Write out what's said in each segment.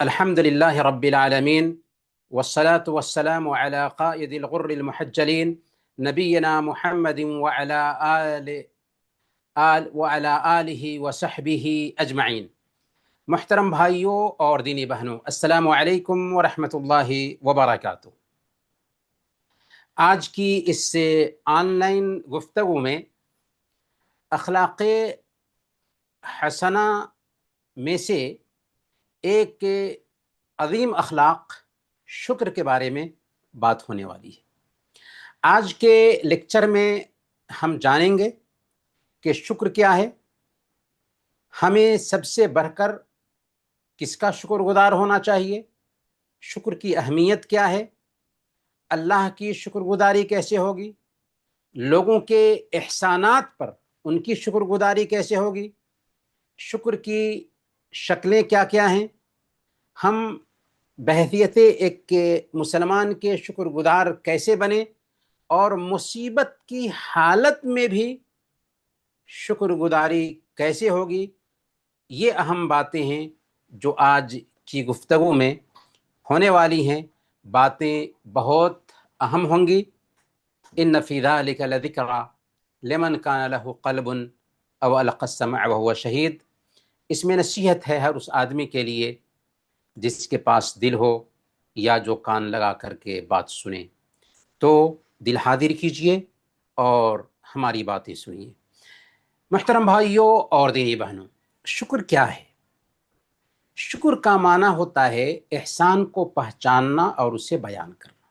الحمد لله رب العالمين، والصلاة والسلام على قائد الغر المحجلين نبينا محمد وعلى آله وصحبه أجمعین۔ محترم بھائیوں اور دینی بہنوں، السلام علیکم ورحمۃ اللہ وبرکاتہ۔ آج کی اس آن لائن گفتگو میں اخلاق حسنہ میں سے ایک عظیم اخلاق شکر کے بارے میں بات ہونے والی ہے۔ آج کے لیکچر میں ہم جانیں گے کہ شکر کیا ہے، ہمیں سب سے بڑھ کر کس کا شکر گزار ہونا چاہیے، شکر کی اہمیت کیا ہے، اللہ کی شکر گزاری کیسے ہوگی، لوگوں کے احسانات پر ان کی شکر گزاری کیسے ہوگی، شکر کی شکلیں کیا کیا ہیں، ہم بحیثیت ایک مسلمان کے شکر گزار کیسے بنیں، اور مصیبت کی حالت میں بھی شکر گزاری کیسے ہوگی، یہ اہم باتیں ہیں جو آج کی گفتگو میں ہونے والی ہیں۔ باتیں بہت اہم ہوں گی۔ ان فی ذلک لذکری لمن کان لہ قلب او القى السمع وهو شہید۔ اس میں نصیحت ہے ہر اس آدمی کے لیے جس کے پاس دل ہو یا جو کان لگا کر کے بات سنے، تو دل حاضر کیجئے اور ہماری باتیں سنیے۔ محترم بھائیوں اور دینی بہنوں، شکر کیا ہے؟ شکر کا معنی ہوتا ہے احسان کو پہچاننا اور اسے بیان کرنا،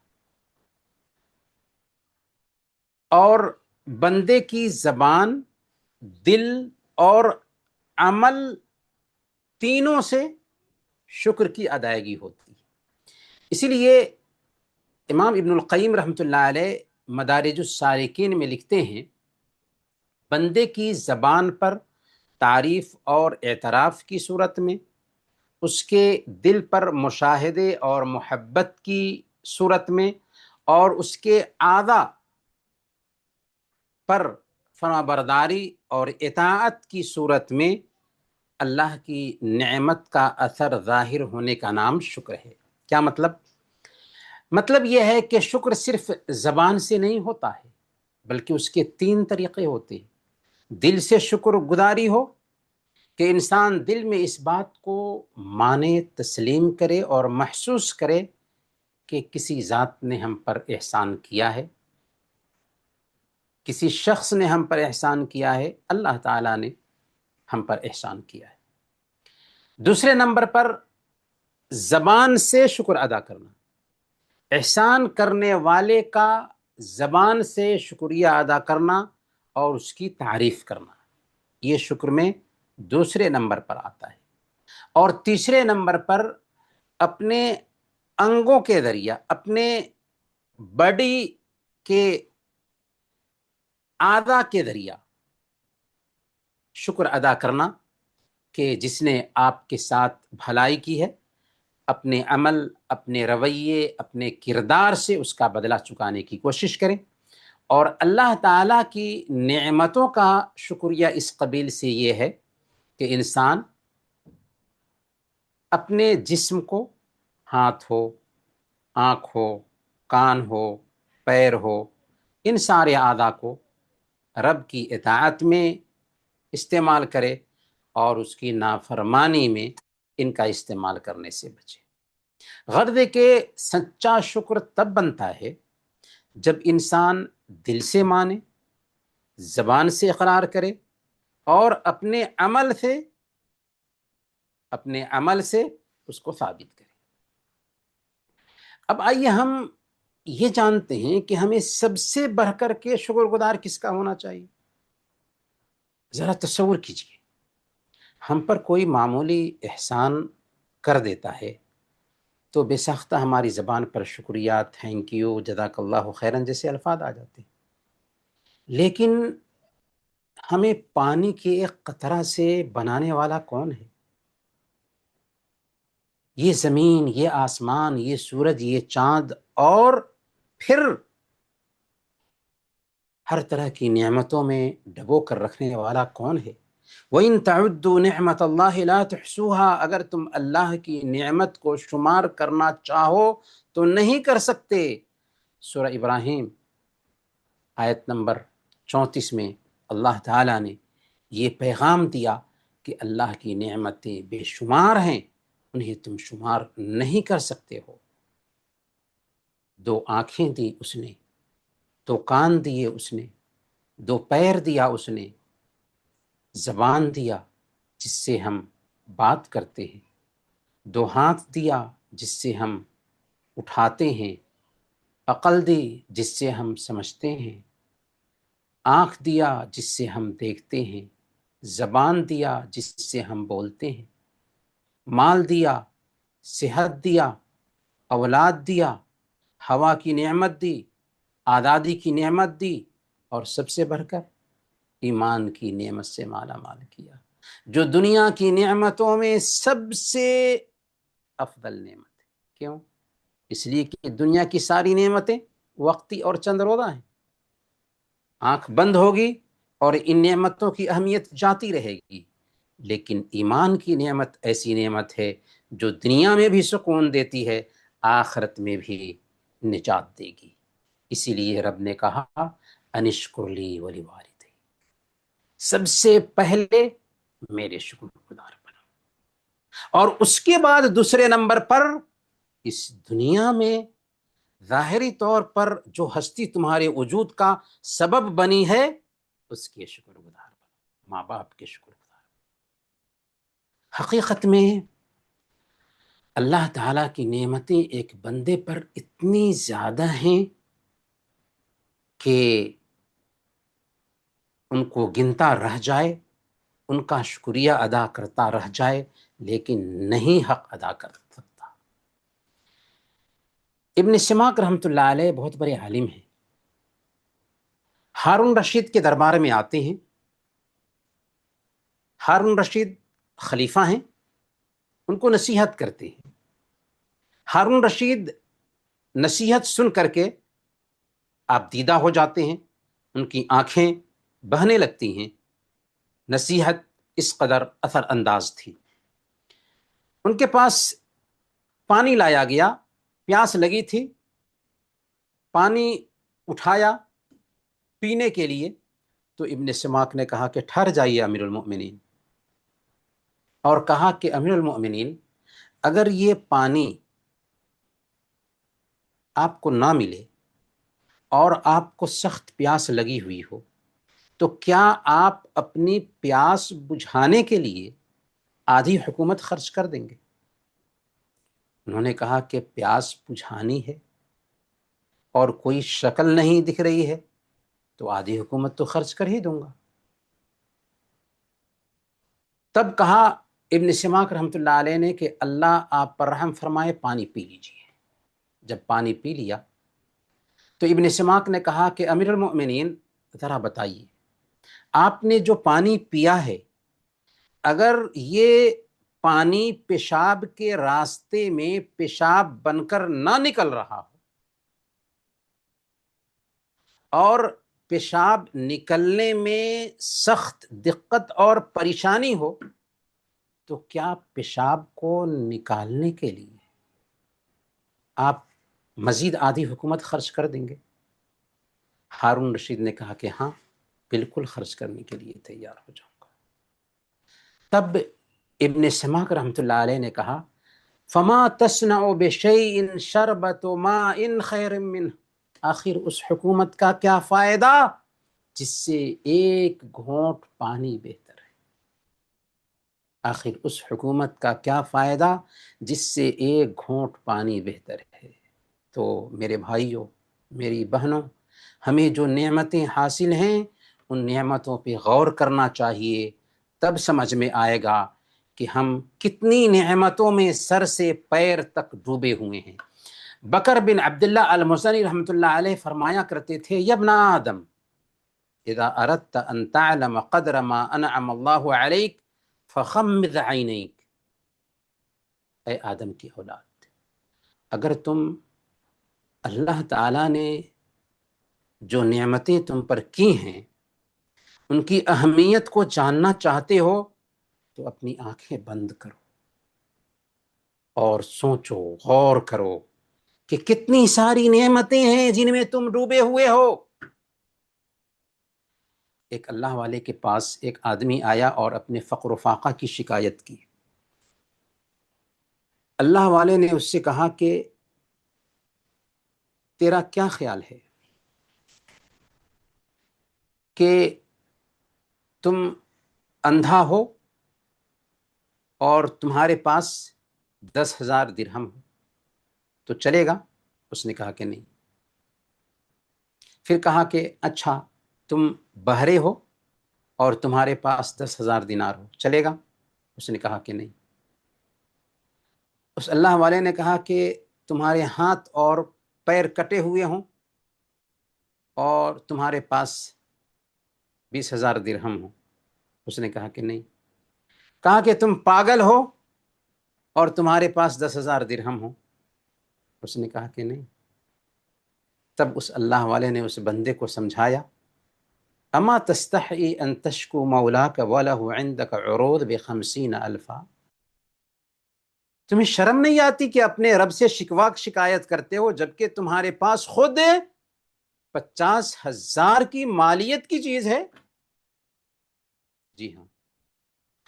اور بندے کی زبان، دل اور عمل تینوں سے شکر کی ادائیگی ہوتی ہے۔ اسی لیے امام ابن القیم رحمۃ اللہ علیہ مدارج السالکین میں لکھتے ہیں، بندے کی زبان پر تعریف اور اعتراف کی صورت میں، اس کے دل پر مشاہدے اور محبت کی صورت میں، اور اس کے اعضاء پر فرمانبرداری اور اطاعت کی صورت میں اللہ کی نعمت کا اثر ظاہر ہونے کا نام شکر ہے۔ کیا مطلب؟ مطلب یہ ہے کہ شکر صرف زبان سے نہیں ہوتا ہے، بلکہ اس کے تین طریقے ہوتے ہیں۔ دل سے شکر گزاری ہو کہ انسان دل میں اس بات کو مانے، تسلیم کرے اور محسوس کرے کہ کسی ذات نے ہم پر احسان کیا ہے، کسی شخص نے ہم پر احسان کیا ہے، اللہ تعالیٰ نے ہم پر احسان کیا ہے۔ دوسرے نمبر پر زبان سے شکر ادا کرنا، احسان کرنے والے کا زبان سے شکریہ ادا کرنا اور اس کی تعریف کرنا، یہ شکر میں دوسرے نمبر پر آتا ہے۔ اور تیسرے نمبر پر اپنے انگوں کے ذریعہ، اپنے باڈی کے اعضاء کے ذریعہ شکر ادا کرنا کہ جس نے آپ کے ساتھ بھلائی کی ہے، اپنے عمل، اپنے رویے، اپنے کردار سے اس کا بدلہ چکانے کی کوشش کریں۔ اور اللہ تعالیٰ کی نعمتوں کا شکریہ اس قبیل سے یہ ہے کہ انسان اپنے جسم کو، ہاتھ ہو، آنکھ ہو، کان ہو، پیر ہو، ان سارے اعضاء کو رب کی اطاعت میں استعمال کرے اور اس کی نافرمانی میں ان کا استعمال کرنے سے بچے۔ غرض کہ سچا شکر تب بنتا ہے جب انسان دل سے مانے، زبان سے اقرار کرے اور اپنے عمل سے اس کو ثابت کرے۔ اب آئیے ہم یہ جانتے ہیں کہ ہمیں سب سے بڑھ کر کے شکر گزار کس کا ہونا چاہیے۔ ذرا تصور کیجیے، ہم پر کوئی معمولی احسان کر دیتا ہے تو بے ساختہ ہماری زبان پر شکریہ، تھینک یو، جزاک اللہ خیراً جیسے الفاظ آ جاتے ہیں، لیکن ہمیں پانی کے ایک قطرہ سے بنانے والا کون ہے؟ یہ زمین، یہ آسمان، یہ سورج، یہ چاند، اور پھر ہر طرح کی نعمتوں میں ڈبو کر رکھنے والا کون ہے؟ وَإِن تَعُدُّوا نِعْمَةَ اللَّهِ لَا تُحْصُوهَا، اگر تم اللہ کی نعمت کو شمار کرنا چاہو تو نہیں کر سکتے۔ سورہ ابراہیم آیت نمبر 34 میں اللہ تعالیٰ نے یہ پیغام دیا کہ اللہ کی نعمتیں بے شمار ہیں، انہیں تم شمار نہیں کر سکتے ہو۔ 2 آنکھیں دی اس نے، 2 کان دیے اس نے، 2 پیر دیا اس نے، زبان دیا جس سے ہم بات کرتے ہیں، 2 ہاتھ دیا جس سے ہم اٹھاتے ہیں، عقل دی جس سے ہم سمجھتے ہیں، آنکھ دیا جس سے ہم دیکھتے ہیں، زبان دیا جس سے ہم بولتے ہیں، مال دیا، صحت دیا، اولاد دیا، ہوا کی نعمت دی، آزادی کی نعمت دی، اور سب سے بڑھ کر ایمان کی نعمت سے مالا مال کیا، جو دنیا کی نعمتوں میں سب سے افضل نعمت ہے۔ کیوں؟ اس لیے کہ دنیا کی ساری نعمتیں وقتی اور چند روزہ ہیں، آنکھ بند ہوگی اور ان نعمتوں کی اہمیت جاتی رہے گی، لیکن ایمان کی نعمت ایسی نعمت ہے جو دنیا میں بھی سکون دیتی ہے، آخرت میں بھی نجات دے گی۔ اسی لیے رب نے کہا انشکر لی ولی والدی، سب سے پہلے میرے شکر گزار بنو، اور اس کے بعد دوسرے نمبر پر اس دنیا میں ظاہری طور پر جو ہستی تمہارے وجود کا سبب بنی ہے اس کے شکر گزار بنو، ماں باپ کے شکر گزار بنو۔ حقیقت میں اللہ تعالیٰ کی نعمتیں ایک بندے پر اتنی زیادہ ہیں کہ ان کو گنتا رہ جائے، ان کا شکریہ ادا کرتا رہ جائے، لیکن نہیں حق ادا کر سکتا۔ ابن سماک رحمۃ اللہ علیہ بہت بڑے عالم ہیں، ہارون رشید کے دربار میں آتے ہیں۔ ہارون رشید خلیفہ ہیں، ان کو نصیحت کرتے ہیں۔ ہارون رشید نصیحت سن کر کے آپ دیدہ ہو جاتے ہیں، ان کی آنکھیں بہنے لگتی ہیں، نصیحت اس قدر اثر انداز تھی۔ ان کے پاس پانی لایا گیا، پیاس لگی تھی، پانی اٹھایا پینے کے لیے، تو ابن سماک نے کہا کہ ٹھہر جائیے امیر المؤمنین، اور کہا کہ امیر المؤمنین اگر یہ پانی آپ کو نہ ملے اور آپ کو سخت پیاس لگی ہوئی ہو تو کیا آپ اپنی پیاس بجھانے کے لیے آدھی حکومت خرچ کر دیں گے؟ انہوں نے کہا کہ پیاس بجھانی ہے اور کوئی شکل نہیں دکھ رہی ہے تو آدھی حکومت تو خرچ کر ہی دوں گا۔ تب کہا ابن سماک رحمۃ اللہ علیہ نے کہ اللہ آپ پر رحم فرمائے، پانی پی لیجیے۔ جب پانی پی لیا تو ابن سماک نے کہا کہ امیر المؤمنین ذرا بتائیے، آپ نے جو پانی پیا ہے اگر یہ پانی پیشاب کے راستے میں پیشاب بن کر نہ نکل رہا ہو اور پیشاب نکلنے میں سخت دقت اور پریشانی ہو تو کیا پیشاب کو نکالنے کے لیے آپ مزید آدھی حکومت خرچ کر دیں گے؟ ہارون رشید نے کہا کہ ہاں، بالکل خرچ کرنے کے لیے تیار ہو جاؤں گا۔ تب ابن سماک رحمۃ اللہ علیہ نے کہا فما تصنع بشیء شربت ماء خیر منہ، آخر اس حکومت کا کیا فائدہ جس سے ایک گھونٹ پانی بہتر ہے؟ آخر اس حکومت کا کیا فائدہ جس سے ایک گھونٹ پانی بہتر ہے؟ تو میرے بھائیوں، میری بہنوں، ہمیں جو نعمتیں حاصل ہیں ان نعمتوں پہ غور کرنا چاہیے، تب سمجھ میں آئے گا کہ ہم کتنی نعمتوں میں سر سے پیر تک ڈوبے ہوئے ہیں۔ بکر بن عبداللہ المزنی رحمۃ اللہ علیہ فرمایا کرتے تھے یا ابن آدم اذا اردت ان تعلم قدر ما انعم اللہ علیک فخمض عینیک، اے آدم کی اولاد، اگر تم اللہ تعالیٰ نے جو نعمتیں تم پر کی ہیں ان کی اہمیت کو جاننا چاہتے ہو تو اپنی آنکھیں بند کرو اور سوچو، غور کرو کہ کتنی ساری نعمتیں ہیں جن میں تم ڈوبے ہوئے ہو۔ ایک اللہ والے کے پاس ایک آدمی آیا اور اپنے فقر و فاقہ کی شکایت کی۔ اللہ والے نے اس سے کہا کہ تیرا کیا خیال ہے کہ تم اندھا ہو اور تمہارے پاس 10,000 درہم ہو تو چلے گا؟ اس نے کہا کہ نہیں۔ پھر کہا کہ اچھا تم بہرے ہو اور تمہارے پاس 10,000 دینار ہو، چلے گا؟ اس نے کہا کہ نہیں۔ اس اللہ والے نے کہا کہ تمہارے ہاتھ اور پیر کٹے ہوئے ہوں اور تمہارے پاس 20,000 درہم ہوں، اس نے کہا کہ نہیں۔ کہا کہ تم پاگل ہو اور تمہارے پاس 10,000 درہم ہوں، اس نے کہا کہ نہیں۔ تب اس اللہ والے نے اس بندے کو سمجھایا، اما تستحی ان تشکو مولاک وله عندک عروض ب50 الفا، تمہیں شرم نہیں آتی کہ اپنے رب سے شکایت کرتے ہو جبکہ تمہارے پاس خود 50,000 کی مالیت کی چیز ہے؟ جی ہاں،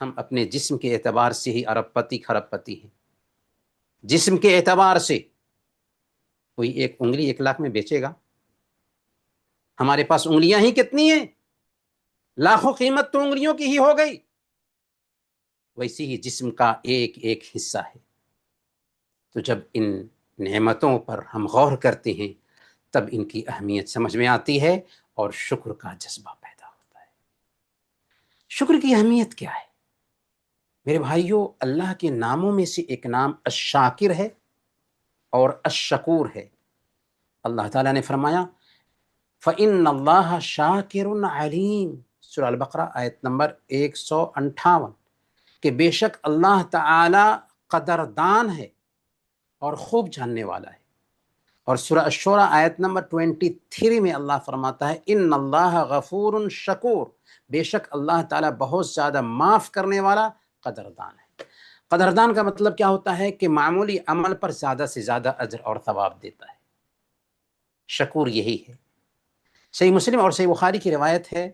ہم اپنے جسم کے اعتبار سے ہی ارب پتی کھرب پتی ہیں۔ جسم کے اعتبار سے کوئی ایک انگلی 1 لاکھ میں بیچے گا؟ ہمارے پاس انگلیاں ہی کتنی ہیں، لاکھوں قیمت تو انگلیوں کی ہی ہو گئی۔ ویسے ہی جسم کا ایک ایک حصہ ہے۔ تو جب ان نعمتوں پر ہم غور کرتے ہیں تب ان کی اہمیت سمجھ میں آتی ہے اور شکر کا جذبہ پیدا ہوتا ہے۔ شکر کی اہمیت کیا ہے میرے بھائیوں؟ اللہ کے ناموں میں سے ایک نام الشاکر ہے اور الشکور ہے۔ اللہ تعالیٰ نے فرمایا فَإِنَّ اللَّهَ شَاكِرٌ عَلِيمٌ، سورہ البقرہ آیت نمبر 158، کہ بے شک اللہ تعالی قدردان ہے اور خوب جاننے والا ہے۔ اور سورہ الشورى آیت نمبر 23 میں اللہ فرماتا ہے ان اللہ غفور شکور، بے شک اللہ تعالیٰ بہت زیادہ معاف کرنے والا قدردان ہے۔ قدردان کا مطلب کیا ہوتا ہے کہ معمولی عمل پر زیادہ سے زیادہ اجر اور ثواب دیتا ہے۔ شکور یہی ہے۔ صحیح مسلم اور صحیح بخاری کی روایت ہے،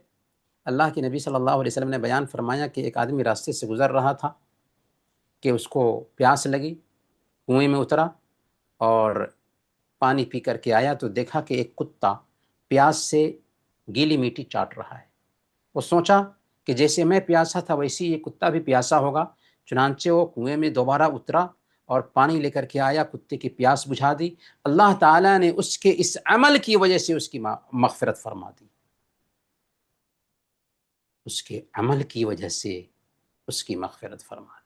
اللہ کے نبی صلی اللہ علیہ وسلم نے بیان فرمایا کہ ایک آدمی راستے سے گزر رہا تھا کہ اس کو پیاس لگی، کنویں میں اترا اور پانی پی کر کے آیا تو دیکھا کہ ایک کتا پیاس سے گیلی میٹی چاٹ رہا ہے۔ وہ سوچا کہ جیسے میں پیاسا تھا ویسے یہ کتا بھی پیاسا ہوگا، چنانچہ وہ کنویں میں دوبارہ اترا اور پانی لے کر کے آیا، کتے کی پیاس بجھا دی۔ اللہ تعالیٰ نے اس کے اس عمل کی وجہ سے اس کی مغفرت فرما دی، اس کے عمل کی وجہ سے اس کی مغفرت فرما دی۔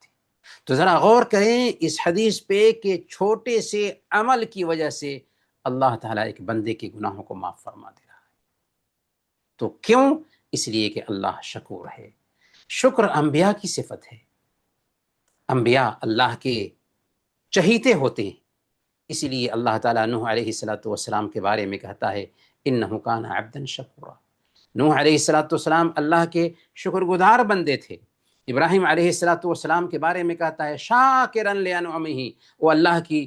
تو ذرا غور کریں اس حدیث پہ کہ چھوٹے سے عمل کی وجہ سے اللہ تعالیٰ ایک بندے کے گناہوں کو معاف فرما دے رہا ہے۔ تو کیوں؟ اس لیے کہ اللہ شکور ہے۔ شکر انبیاء کی صفت ہے، انبیاء اللہ کے چہیتے ہوتے ہیں، اسی لیے اللہ تعالیٰ نوح علیہ السلام کے بارے میں کہتا ہے انہ کان عبدا شکورا۔ نوح علیہ السلام اللہ کے شکر گزار بندے تھے۔ ابراہیم علیہ السلام کے بارے میں کہتا ہے شاکرا لانعمہ، وہ اللہ کی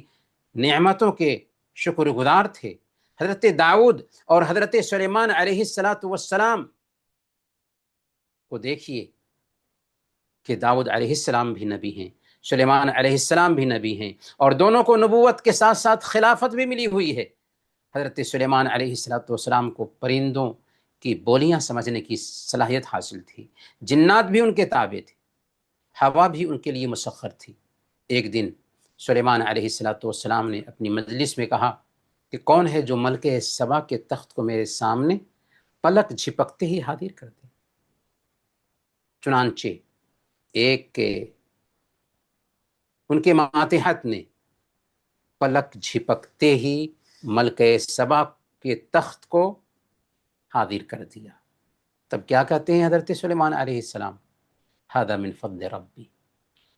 نعمتوں کے شکر گزار تھے۔ حضرت داؤد اور حضرت سلیمان علیہ السلام کو دیکھیے کہ داؤد علیہ السلام بھی نبی ہیں، سلیمان علیہ السلام بھی نبی ہیں، اور دونوں کو نبوت کے ساتھ ساتھ خلافت بھی ملی ہوئی ہے۔ حضرت سلیمان علیہ السلام کو پرندوں کی بولیاں سمجھنے کی صلاحیت حاصل تھی، جنات بھی ان کے تابع تھے، ہوا بھی ان کے لیے مسخر تھی۔ ایک دن سلیمان علیہ السلام نے اپنی مجلس میں کہا کہ کون ہے جو ملک سبا کے تخت کو میرے سامنے پلک جھپکتے ہی حاضر کر دے؟ چنانچہ ایک ان کے ماتحت نے پلک جھپکتے ہی ملک سبا کے تخت کو حاضر کر دیا۔ تب کیا کہتے ہیں حضرت سلیمان علیہ السلام؟ ھذا من فضل ربی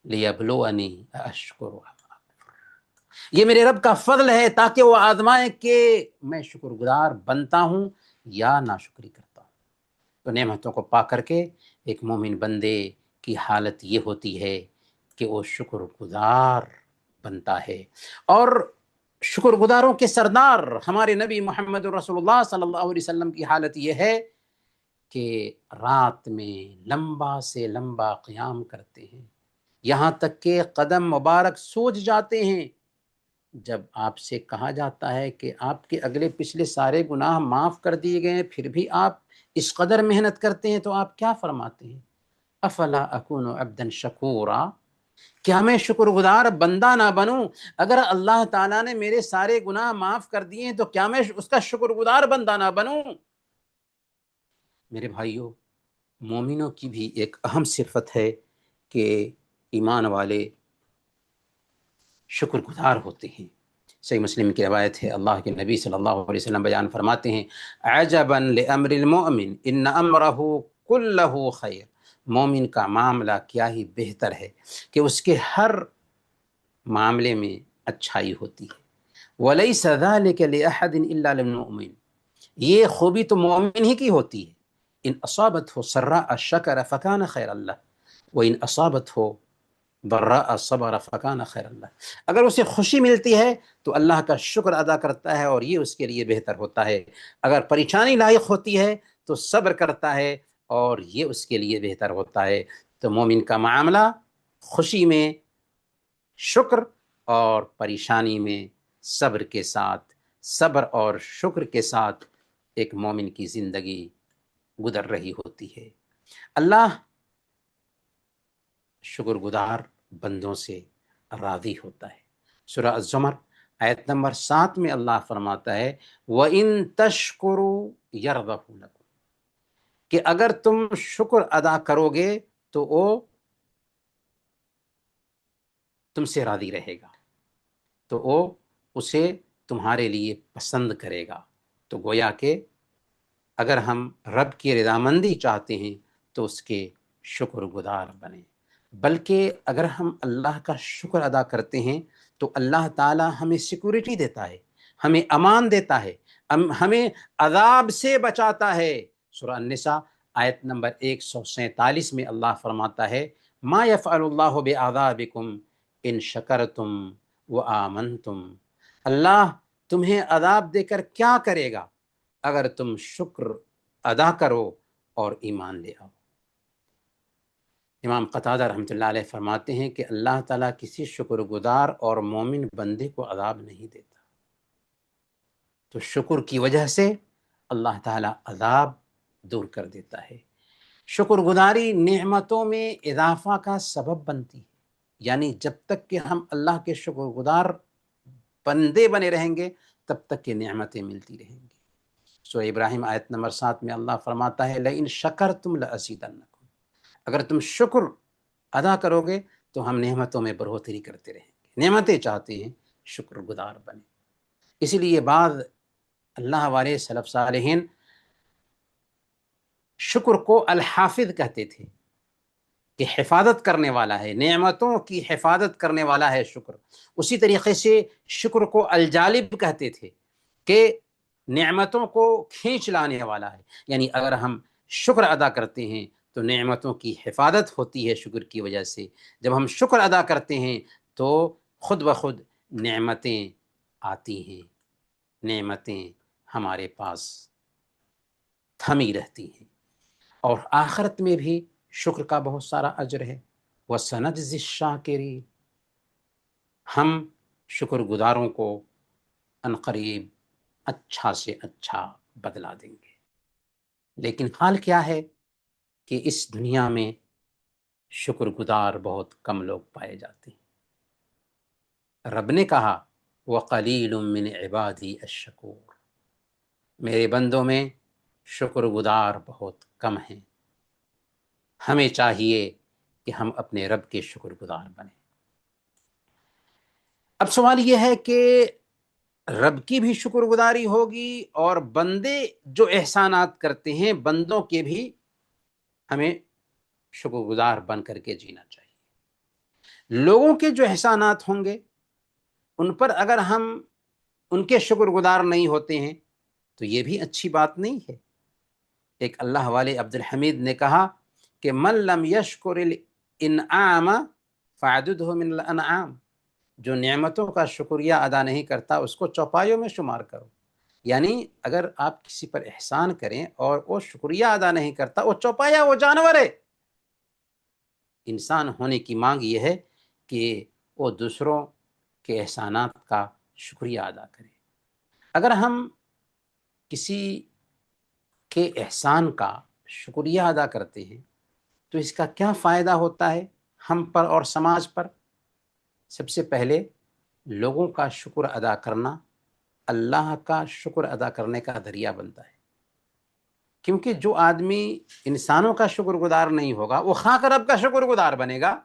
لیبلونی اشکر ام اکفر، یہ میرے رب کا فضل ہے تاکہ وہ آزمائے کہ میں شکر گزار بنتا ہوں یا ناشکری کرتا ہوں۔ تو نعمتوں کو پا کر کے ایک مومن بندے کی حالت یہ ہوتی ہے کہ وہ شکر گزار بنتا ہے۔ اور شکر گزاروں کے سردار ہمارے نبی محمد رسول اللہ صلی اللہ علیہ وسلم کی حالت یہ ہے کہ رات میں لمبا سے لمبا قیام کرتے ہیں، یہاں تک کہ قدم مبارک سوج جاتے ہیں۔ جب آپ سے کہا جاتا ہے کہ آپ کے اگلے پچھلے سارے گناہ معاف کر دیے گئے ہیں، پھر بھی آپ اس قدر محنت کرتے ہیں، تو آپ کیا فرماتے ہیں؟ افلا اکون عبدا شکورا، کیا میں شکر گزار بندہ نہ بنوں؟ اگر اللہ تعالیٰ نے میرے سارے گناہ معاف کر دیے ہیں تو کیا میں اس کا شکر گزار بندہ نہ بنوں؟ میرے بھائیوں، مومنوں کی بھی ایک اہم صفت ہے کہ ایمان والے شکر گزار ہوتے ہیں۔ صحیح مسلم کی روایت ہے، اللہ کے نبی صلی اللہ علیہ وسلم بیان فرماتے ہیں، عجبا لامر المؤمن ان امرہ کلہ خیر، مومن کا معاملہ کیا ہی بہتر ہے کہ اس کے ہر معاملے میں اچھائی ہوتی ہے۔ ولیس ذلک لاحد الا للمؤمن، یہ خوبی تو مومن ہی کی ہوتی ہے۔ ان اصابتہ سراء شکر فکان خیر اللہ وان اصابتہ ضراء صبر فکان خیر اللہ، اگر اسے خوشی ملتی ہے تو اللہ کا شکر ادا کرتا ہے اور یہ اس کے لیے بہتر ہوتا ہے، اگر پریشانی لاحق ہوتی ہے تو صبر کرتا ہے اور یہ اس کے لیے بہتر ہوتا ہے۔ تو مومن کا معاملہ خوشی میں شکر اور پریشانی میں صبر کے ساتھ، صبر اور شکر کے ساتھ ایک مومن کی زندگی گزر رہی ہوتی ہے۔ اللہ شکر گزار بندوں سے راضی ہوتا ہے۔ سورہ الزمر آیت نمبر 7 میں اللہ فرماتا ہے وَإِن تَشْكُرُوا يَرْضَهُ لَكُمْ، کہ اگر تم شکر ادا کرو گے تو وہ تم سے راضی رہے گا، تو وہ اسے تمہارے لیے پسند کرے گا۔ تو گویا کہ اگر ہم رب کی رضامندی چاہتے ہیں تو اس کے شکر گزار بنیں، بلکہ اگر ہم اللہ کا شکر ادا کرتے ہیں تو اللہ تعالی ہمیں سیکورٹی دیتا ہے، ہمیں امان دیتا ہے، ہمیں عذاب سے بچاتا ہے۔ سورہ النساء آیت نمبر 147 میں اللہ فرماتا ہے ما یفعل اللہ بعذابکم ان شکرتم وآمنتم، اللہ تمہیں عذاب دے کر کیا کرے گا اگر تم شکر ادا کرو اور ایمان لے آؤ۔ امام قتادہ رحمۃ اللہ علیہ فرماتے ہیں کہ اللہ تعالیٰ کسی شکر گزار اور مومن بندے کو عذاب نہیں دیتا، تو شکر کی وجہ سے اللہ تعالیٰ عذاب دور کر دیتا ہے۔ شکر گزاری نعمتوں میں اضافہ کا سبب بنتی ہے، یعنی جب تک کہ ہم اللہ کے شکر گزار بندے بنے رہیں گے تب تک کہ نعمتیں ملتی رہیں گی۔ سورہ ابراہیم آیت نمبر 7 میں اللہ فرماتا ہے لئن شکرتم لأزیدنکم، اگر تم شکر ادا کرو گے تو ہم نعمتوں میں بڑھوتری کرتے رہیں گے۔ نعمتیں چاہتے ہیں شکر گزار بنے، اسی لیے بعض اللہ والے سلف صالحین شکر کو الحافظ کہتے تھے کہ حفاظت کرنے والا ہے، نعمتوں کی حفاظت کرنے والا ہے شکر۔ اسی طریقے سے شکر کو الجالب کہتے تھے کہ نعمتوں کو کھینچ لانے والا ہے، یعنی اگر ہم شکر ادا کرتے ہیں تو نعمتوں کی حفاظت ہوتی ہے شکر کی وجہ سے۔ جب ہم شکر ادا کرتے ہیں تو خود بخود نعمتیں آتی ہیں، نعمتیں ہمارے پاس تھمی رہتی ہیں، اور آخرت میں بھی شکر کا بہت سارا اجر ہے۔ وَسَنَجْزِي الشَّاكِرِينَ، ہم شکر گزاروں کو عنقریب اچھا سے اچھا بدلا دیں گے۔ لیکن حال کیا ہے کہ اس دنیا میں شکر گزار بہت کم لوگ پائے جاتے ہیں۔ رب نے کہا وَقَلِيلٌ مِّنْ عِبَادِي الشَّكُورُ، میرے بندوں میں شکر گزار بہت کم ہیں۔ ہمیں چاہیے کہ ہم اپنے رب کے شکر گزار بنیں۔ اب سوال یہ ہے کہ رب کی بھی شکر گزاری ہوگی اور بندے جو احسانات کرتے ہیں بندوں کے بھی ہمیں شکر گزار بن کر کے جینا چاہیے۔ لوگوں کے جو احسانات ہوں گے ان پر اگر ہم ان کے شکر گزار نہیں ہوتے ہیں تو یہ بھی اچھی بات نہیں ہے۔ ایک اللہ والے عبد الحمید نے کہا کہ من لم یشکر الانعام فعددہ من الانعام، جو نعمتوں کا شکریہ ادا نہیں کرتا اس کو چوپایوں میں شمار کرو. یعنی اگر آپ کسی پر احسان کریں اور وہ شکریہ ادا نہیں کرتا، وہ چوپایا، وہ جانور ہے. انسان ہونے کی مانگ یہ ہے کہ وہ دوسروں کے احسانات کا شکریہ ادا کرے. اگر ہم کسی کے احسان کا شکریہ ادا کرتے ہیں تو اس کا کیا فائدہ ہوتا ہے ہم پر اور سماج پر؟ سب سے پہلے لوگوں کا شکر ادا کرنا اللہ کا شکر ادا کرنے کا ذریعہ بنتا ہے، کیونکہ جو آدمی انسانوں کا شکر گزار نہیں ہوگا وہ خاک رب کا شکر گزار بنے گا.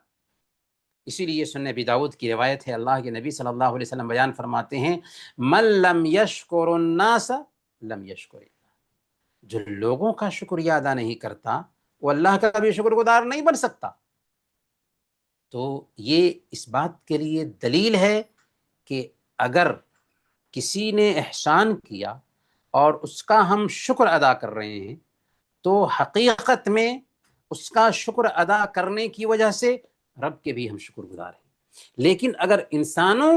اسی لیے سنن ابی داؤد کی روایت ہے، اللہ کے نبی صلی اللہ علیہ وسلم بیان فرماتے ہیں من لم یشکر الناس لم یشکر اللہ، جو لوگوں کا شکریہ ادا نہیں کرتا وہ اللہ کا بھی شکر گزار نہیں بن سکتا. تو یہ اس بات کے لیے دلیل ہے کہ اگر کسی نے احسان کیا اور اس کا ہم شکر ادا کر رہے ہیں تو حقیقت میں اس کا شکر ادا کرنے کی وجہ سے رب کے بھی ہم شکر گزار ہیں. لیکن اگر انسانوں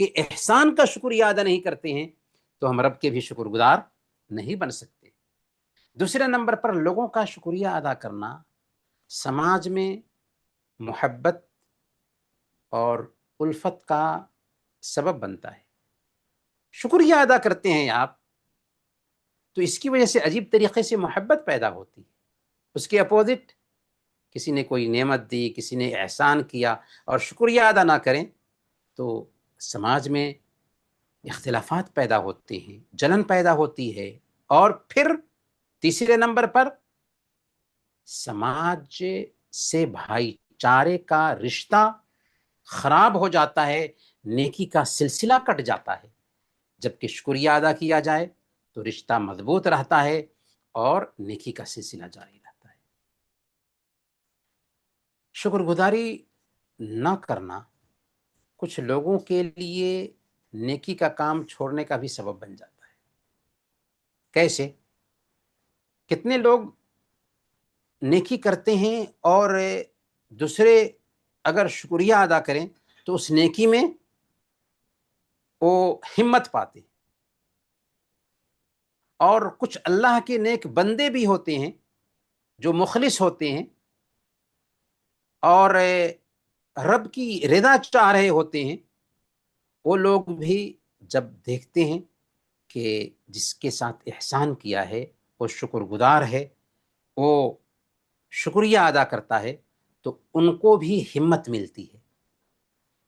کے احسان کا شکریہ ادا نہیں کرتے ہیں تو ہم رب کے بھی شکر گزار نہیں بن سکتے. دوسرے نمبر پر لوگوں کا شکریہ ادا کرنا سماج میں محبت اور الفت کا سبب بنتا ہے. شکریہ ادا کرتے ہیں آپ تو اس کی وجہ سے عجیب طریقے سے محبت پیدا ہوتی ہے. اس کے اپوزٹ کسی نے کوئی نعمت دی، کسی نے احسان کیا اور شکریہ ادا نہ کریں تو سماج میں اختلافات پیدا ہوتے ہیں، جلن پیدا ہوتی ہے، اور پھر تیسرے نمبر پر سماج سے بھائی چارے کا رشتہ خراب ہو جاتا ہے، نیکی کا سلسلہ کٹ جاتا ہے. جبکہ شکریہ ادا کیا جائے تو رشتہ مضبوط رہتا ہے اور نیکی کا سلسلہ جاری رہتا ہے. شکر گزاری نہ کرنا کچھ لوگوں کے لیے نیکی کا کام چھوڑنے کا بھی سبب بن جاتا ہے. کیسے؟ کتنے لوگ نیکی کرتے ہیں اور دوسرے اگر شکریہ ادا کریں تو اس نیکی میں وہ ہمت پاتے ہیں. اور کچھ اللہ کے نیک بندے بھی ہوتے ہیں جو مخلص ہوتے ہیں اور رب کی رضا چاہ رہے ہوتے ہیں، وہ لوگ بھی جب دیکھتے ہیں کہ جس کے ساتھ احسان کیا ہے وہ شکر گزار ہے، وہ شکریہ ادا کرتا ہے، تو ان کو بھی ہمت ملتی ہے،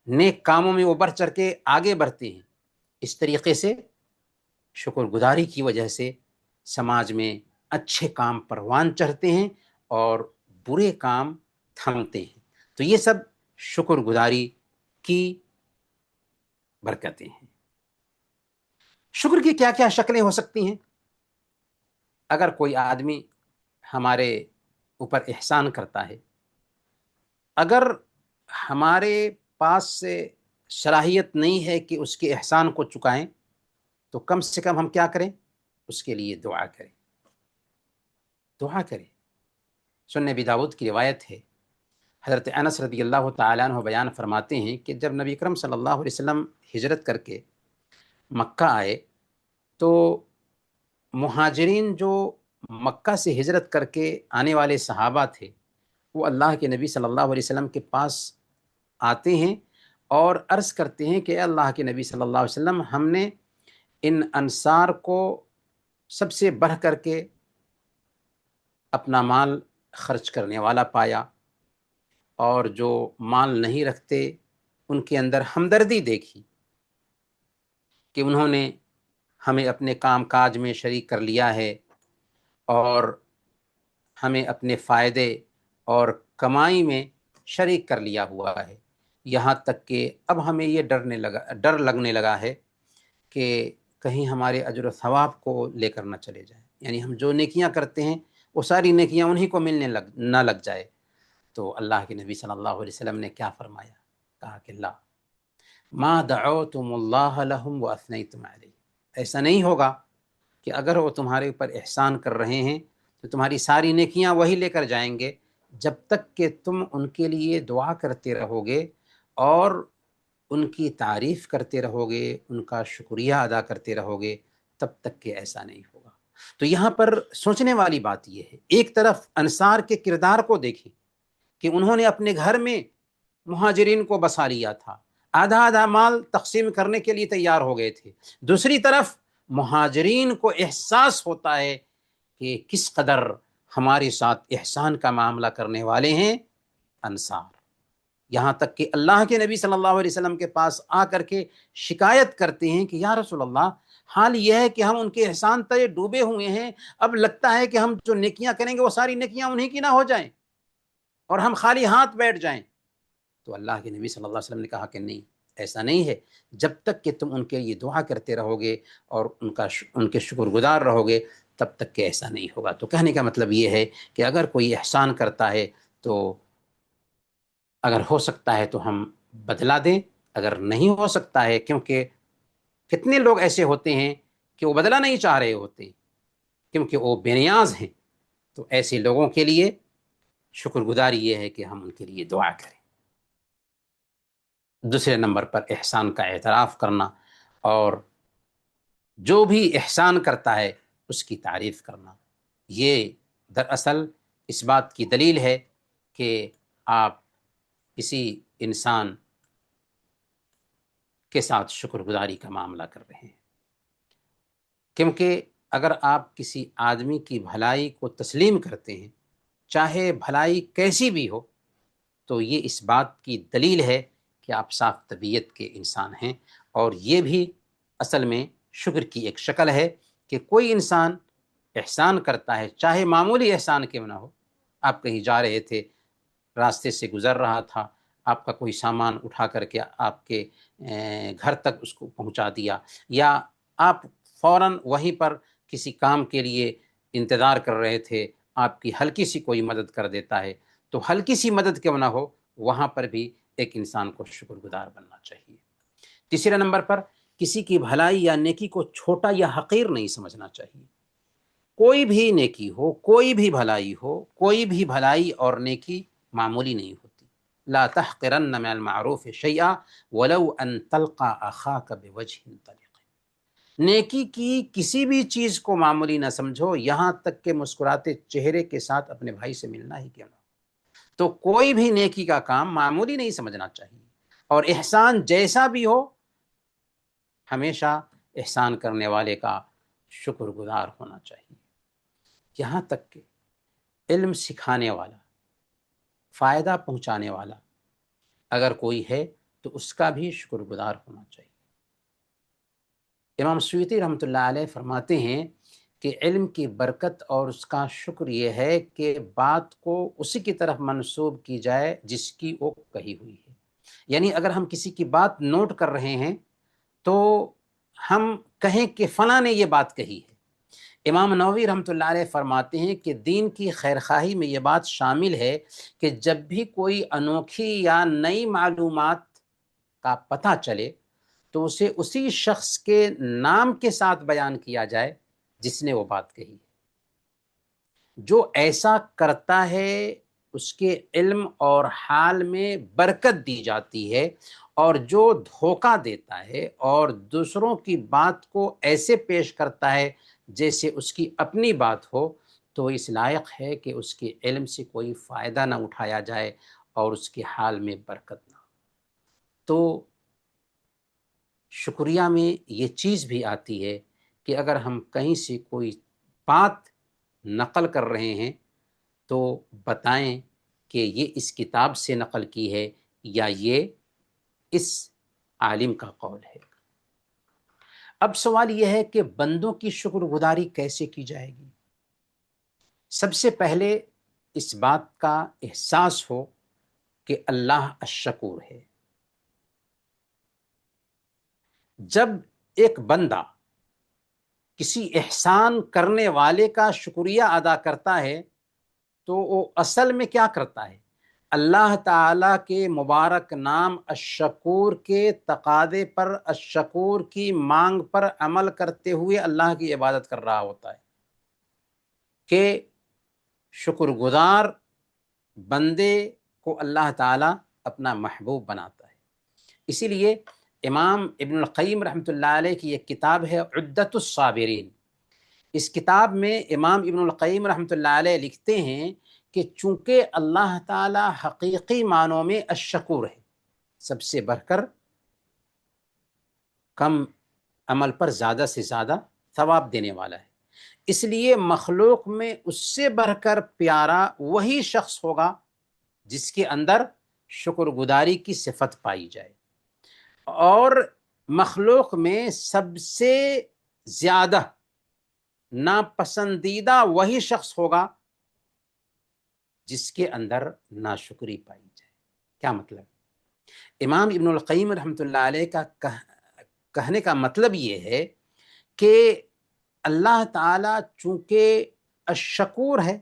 نیک کاموں میں وہ بڑھ چڑھ کے آگے بڑھتے ہیں. اس طریقے سے شکر گزاری کی وجہ سے سماج میں اچھے کام پروان چڑھتے ہیں اور برے کام تھمتے ہیں. تو یہ سب شکر گزاری کی برکتیں ہیں. شکر کی کیا کیا شکلیں ہو سکتی ہیں؟ اگر کوئی آدمی ہمارے اوپر احسان کرتا ہے، اگر ہمارے پاس سے صلاحیت نہیں ہے کہ اس کے احسان کو چکائیں تو کم سے کم ہم کیا کریں؟ اس کے لیے دعا کریں. دعا کریں. سنن ابی داؤد کی روایت ہے، حضرت انس رضی اللہ تعالیٰ عنہ بیان فرماتے ہیں کہ جب نبی اکرم صلی اللہ علیہ وسلم ہجرت کر کے مکہ آئے تو مہاجرین جو مکہ سے ہجرت کر کے آنے والے صحابہ تھے وہ اللہ کے نبی صلی اللہ علیہ وسلم کے پاس آتے ہیں اور عرض کرتے ہیں کہ اللہ کے نبی صلی اللہ علیہ وسلم، ہم نے ان انصار کو سب سے بڑھ کر کے اپنا مال خرچ کرنے والا پایا، اور جو مال نہیں رکھتے ان کے اندر ہمدردی دیکھی کہ انہوں نے ہمیں اپنے کام کاج میں شریک کر لیا ہے اور ہمیں اپنے فائدے اور کمائی میں شریک کر لیا ہوا ہے. یہاں تک کہ اب ہمیں یہ ڈر لگنے لگا ہے کہ کہیں ہمارے اجر و ثواب کو لے کر نہ چلے جائیں، یعنی ہم جو نیکیاں کرتے ہیں وہ ساری نیکیاں انہی کو ملنے نہ لگ جائے. تو اللہ کے نبی صلی اللہ علیہ وسلم نے کیا فرمایا؟ کہا کہ لا ما دعوتم اللہ لہم واثنیتم علیہ، ایسا نہیں ہوگا کہ اگر وہ تمہارے اوپر احسان کر رہے ہیں تو تمہاری ساری نیکیاں وہی لے کر جائیں گے جب تک کہ تم ان کے لیے دعا کرتے رہو گے اور ان کی تعریف کرتے رہو گے، ان کا شکریہ ادا کرتے رہو گے، تب تک کہ ایسا نہیں ہوگا۔ تو یہاں پر سوچنے والی بات یہ ہے، ایک طرف انصار کے کردار کو دیکھیں کہ انہوں نے اپنے گھر میں مہاجرین کو بسا لیا تھا، آدھا آدھا مال تقسیم کرنے کے لیے تیار ہو گئے تھے۔ دوسری طرف مہاجرین کو احساس ہوتا ہے کہ کس قدر ہمارے ساتھ احسان کا معاملہ کرنے والے ہیں انصار، یہاں تک کہ اللہ کے نبی صلی اللہ علیہ وسلم کے پاس آ کر کے شکایت کرتے ہیں کہ یا رسول اللہ، حال یہ ہے کہ ہم ان کے احسان تلے ڈوبے ہوئے ہیں، اب لگتا ہے کہ ہم جو نیکیاں کریں گے وہ ساری نیکیاں انہیں کی نہ ہو جائیں اور ہم خالی ہاتھ بیٹھ جائیں۔ تو اللہ کے نبی صلی اللہ علیہ وسلم نے کہا کہ نہیں، ایسا نہیں ہے، جب تک کہ تم ان کے لیے دعا کرتے رہو گے اور ان کے شکر گزار رہو گے تب تک کہ ایسا نہیں ہوگا۔ تو کہنے کا مطلب یہ ہے کہ اگر کوئی احسان کرتا ہے تو اگر ہو سکتا ہے تو ہم بدلا دیں، اگر نہیں ہو سکتا ہے، کیونکہ کتنے لوگ ایسے ہوتے ہیں کہ وہ بدلا نہیں چاہ رہے ہوتے کیونکہ وہ بے نیاز ہیں، تو ایسے لوگوں کے لیے شکر گزاری یہ ہے کہ ہم ان کے لیے دعا کریں۔ دوسرے نمبر پر احسان کا اعتراف کرنا، اور جو بھی احسان کرتا ہے اس کی تعریف کرنا، یہ دراصل اس بات کی دلیل ہے کہ آپ کسی انسان کے ساتھ شکر گزاری کا معاملہ کر رہے ہیں، کیونکہ اگر آپ کسی آدمی کی بھلائی کو تسلیم کرتے ہیں، چاہے بھلائی کیسی بھی ہو، تو یہ اس بات کی دلیل ہے کہ آپ صاف طبیعت کے انسان ہیں، اور یہ بھی اصل میں شکر کی ایک شکل ہے کہ کوئی انسان احسان کرتا ہے، چاہے معمولی احسان کیوں نہ ہو۔ آپ کہیں جا رہے تھے، راستے سے گزر رہا تھا، آپ کا کوئی سامان اٹھا کر کے آپ کے گھر تک اس کو پہنچا دیا، یا آپ فوراً وہیں پر کسی کام کے لیے انتظار کر رہے تھے، آپ کی ہلکی سی کوئی مدد کر دیتا ہے، تو ہلکی سی مدد کیوں نہ ہو، وہاں پر بھی ایک انسان کو شکر گزار بننا چاہیے۔ تیسرے نمبر پر کسی کی بھلائی یا نیکی کو چھوٹا یا حقیر نہیں سمجھنا چاہیے۔ کوئی بھی نیکی ہو، کوئی بھی بھلائی ہو، کوئی بھی بھلائی اور نیکی معمولی نہیں ہوتی۔ لا تحقرن من المعروف شیئا ولو ان تلقى اخاك بوجه طلق۔ نیکی کی کسی بھی چیز کو معمولی نہ سمجھو، یہاں تک کہ مسکراتے چہرے کے ساتھ اپنے بھائی سے ملنا ہی کیوں نہ ہو۔ تو کوئی بھی نیکی کا کام معمولی نہیں سمجھنا چاہیے، اور احسان جیسا بھی ہو، ہمیشہ احسان کرنے والے کا شکر گزار ہونا چاہیے۔ یہاں تک کہ علم سکھانے والا، فائدہ پہنچانے والا اگر کوئی ہے تو اس کا بھی شکر گزار ہونا چاہیے۔ امام سیوطی رحمۃ اللہ علیہ فرماتے ہیں کہ علم کی برکت اور اس کا شکر یہ ہے کہ بات کو اسی کی طرف منسوب کی جائے جس کی وہ کہی ہوئی ہے۔ یعنی اگر ہم کسی کی بات نوٹ کر رہے ہیں تو ہم کہیں کہ فلاں نے یہ بات کہی ہے۔ امام نووی رحمۃ اللہ علیہ فرماتے ہیں کہ دین کی خیرخواہی میں یہ بات شامل ہے کہ جب بھی کوئی انوکھی یا نئی معلومات کا پتہ چلے تو اسے اسی شخص کے نام کے ساتھ بیان کیا جائے جس نے وہ بات کہی ہے۔ جو ایسا کرتا ہے اس کے علم اور حال میں برکت دی جاتی ہے، اور جو دھوکہ دیتا ہے اور دوسروں کی بات کو ایسے پیش کرتا ہے جیسے اس کی اپنی بات ہو، تو اس لائق ہے کہ اس کے علم سے کوئی فائدہ نہ اٹھایا جائے اور اس کے حال میں برکت نہ ہو۔ تو شکریہ میں یہ چیز بھی آتی ہے کہ اگر ہم کہیں سے کوئی بات نقل کر رہے ہیں تو بتائیں کہ یہ اس کتاب سے نقل کی ہے یا یہ اس عالم کا قول ہے۔ اب سوال یہ ہے کہ بندوں کی شکر گزاری کیسے کی جائے گی؟ سب سے پہلے اس بات کا احساس ہو کہ اللہ الشکور ہے۔ جب ایک بندہ کسی احسان کرنے والے کا شکریہ ادا کرتا ہے تو وہ اصل میں کیا کرتا ہے؟ اللہ تعالیٰ کے مبارک نام الشکور کے تقاضے پر، الشکور کی مانگ پر عمل کرتے ہوئے اللہ کی عبادت کر رہا ہوتا ہے کہ شکر گزار بندے کو اللہ تعالیٰ اپنا محبوب بناتا ہے. اسی لیے امام ابن القیم رحمۃ اللہ علیہ کی ایک کتاب ہے عدت الصابرین. اس کتاب میں امام ابن القیم رحمۃ اللہ علیہ لکھتے ہیں کہ چونکہ اللہ تعالیٰ حقیقی معنوں میں الشکور ہے، سب سے بڑھ کر کم عمل پر زیادہ سے زیادہ ثواب دینے والا ہے، اس لیے مخلوق میں اس سے بڑھ کر پیارا وہی شخص ہوگا جس کے اندر شکر گزاری کی صفت پائی جائے، اور مخلوق میں سب سے زیادہ ناپسندیدہ وہی شخص ہوگا جس کے اندر ناشکری پائی جائے. کیا مطلب؟ امام ابن القیم رحمۃ اللہ علیہ کا کہنے کا مطلب یہ ہے کہ اللہ تعالیٰ چونکہ الشکور ہے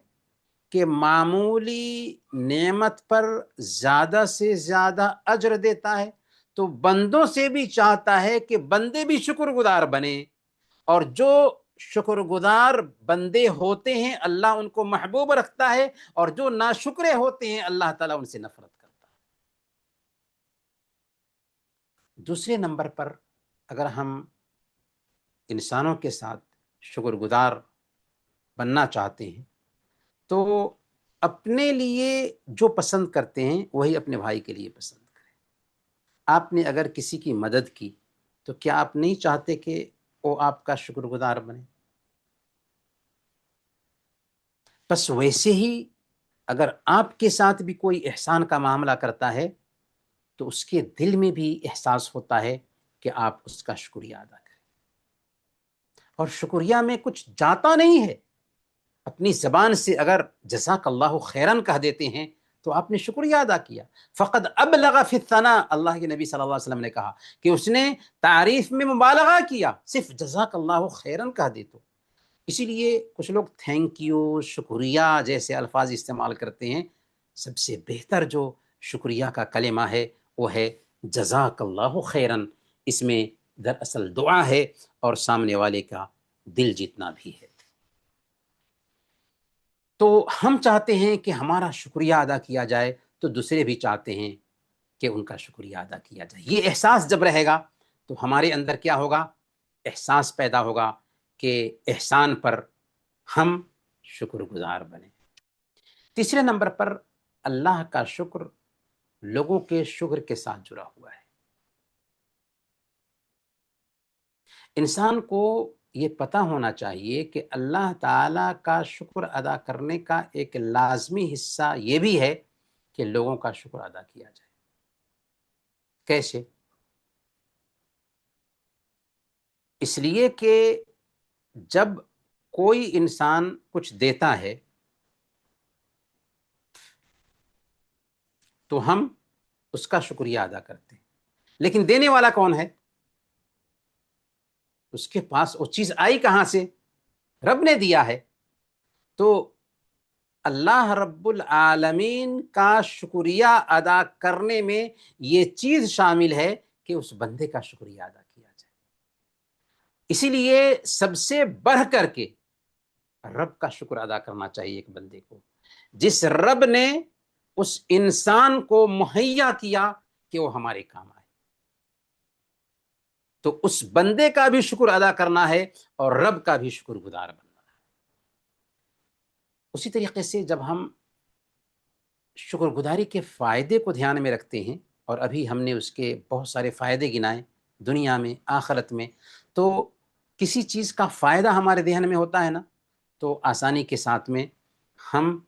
کہ معمولی نعمت پر زیادہ سے زیادہ اجر دیتا ہے، تو بندوں سے بھی چاہتا ہے کہ بندے بھی شکر گزار بنے، اور جو شکر گزار بندے ہوتے ہیں اللہ ان کو محبوب رکھتا ہے، اور جو ناشکرے ہوتے ہیں اللہ تعالیٰ ان سے نفرت کرتا ہے. دوسرے نمبر پر اگر ہم انسانوں کے ساتھ شکر گزار بننا چاہتے ہیں تو اپنے لیے جو پسند کرتے ہیں وہی اپنے بھائی کے لیے پسند کریں. آپ نے اگر کسی کی مدد کی تو کیا آپ نہیں چاہتے کہ وہ آپ کا شکر گزار بنے؟ بس ویسے ہی اگر آپ کے ساتھ بھی کوئی احسان کا معاملہ کرتا ہے تو اس کے دل میں بھی احساس ہوتا ہے کہ آپ اس کا شکریہ ادا کریں. اور شکریہ میں کچھ جاتا نہیں ہے، اپنی زبان سے اگر جزاک اللہ خیرن کہہ دیتے ہیں تو آپ نے شکریہ ادا کیا. فقد ابلغ فی الثناء، اللہ کے نبی صلی اللہ علیہ وسلم نے کہا کہ اس نے تعریف میں مبالغہ کیا، صرف جزاک اللہ خیرن کہہ دے تو. اسی لیے کچھ لوگ تھینک یو، شکریہ جیسے الفاظ استعمال کرتے ہیں. سب سے بہتر جو شکریہ کا کلمہ ہے وہ ہے جزاک اللہ خیرن. اس میں دراصل دعا ہے اور سامنے والے کا دل جیتنا بھی ہے. تو ہم چاہتے ہیں کہ ہمارا شکریہ ادا کیا جائے تو دوسرے بھی چاہتے ہیں کہ ان کا شکریہ ادا کیا جائے. یہ احساس جب رہے گا تو ہمارے اندر کیا ہوگا؟ احساس پیدا ہوگا کہ احسان پر ہم شکر گزار بنیں. تیسرے نمبر پر اللہ کا شکر لوگوں کے شکر کے ساتھ جڑا ہوا ہے. انسان کو یہ پتہ ہونا چاہیے کہ اللہ تعالیٰ کا شکر ادا کرنے کا ایک لازمی حصہ یہ بھی ہے کہ لوگوں کا شکر ادا کیا جائے. کیسے؟ اس لیے کہ جب کوئی انسان کچھ دیتا ہے تو ہم اس کا شکریہ ادا کرتے ہیں، لیکن دینے والا کون ہے؟ اس کے پاس وہ چیز آئی کہاں سے؟ رب نے دیا ہے. تو اللہ رب العالمین کا شکریہ ادا کرنے میں یہ چیز شامل ہے کہ اس بندے کا شکریہ ادا کیا جائے. اسی لیے سب سے بڑھ کر کے رب کا شکر ادا کرنا چاہیے ایک بندے کو، جس رب نے اس انسان کو مہیا کیا کہ وہ ہمارے کام آئے. تو اس بندے کا بھی شکر ادا کرنا ہے اور رب کا بھی شکر گزار بننا ہے. اسی طریقے سے جب ہم شکر گزاری کے فائدے کو دھیان میں رکھتے ہیں، اور ابھی ہم نے اس کے بہت سارے فائدے گنائے دنیا میں آخرت میں، تو کسی چیز کا فائدہ ہمارے ذہن میں ہوتا ہے نا تو آسانی کے ساتھ میں ہم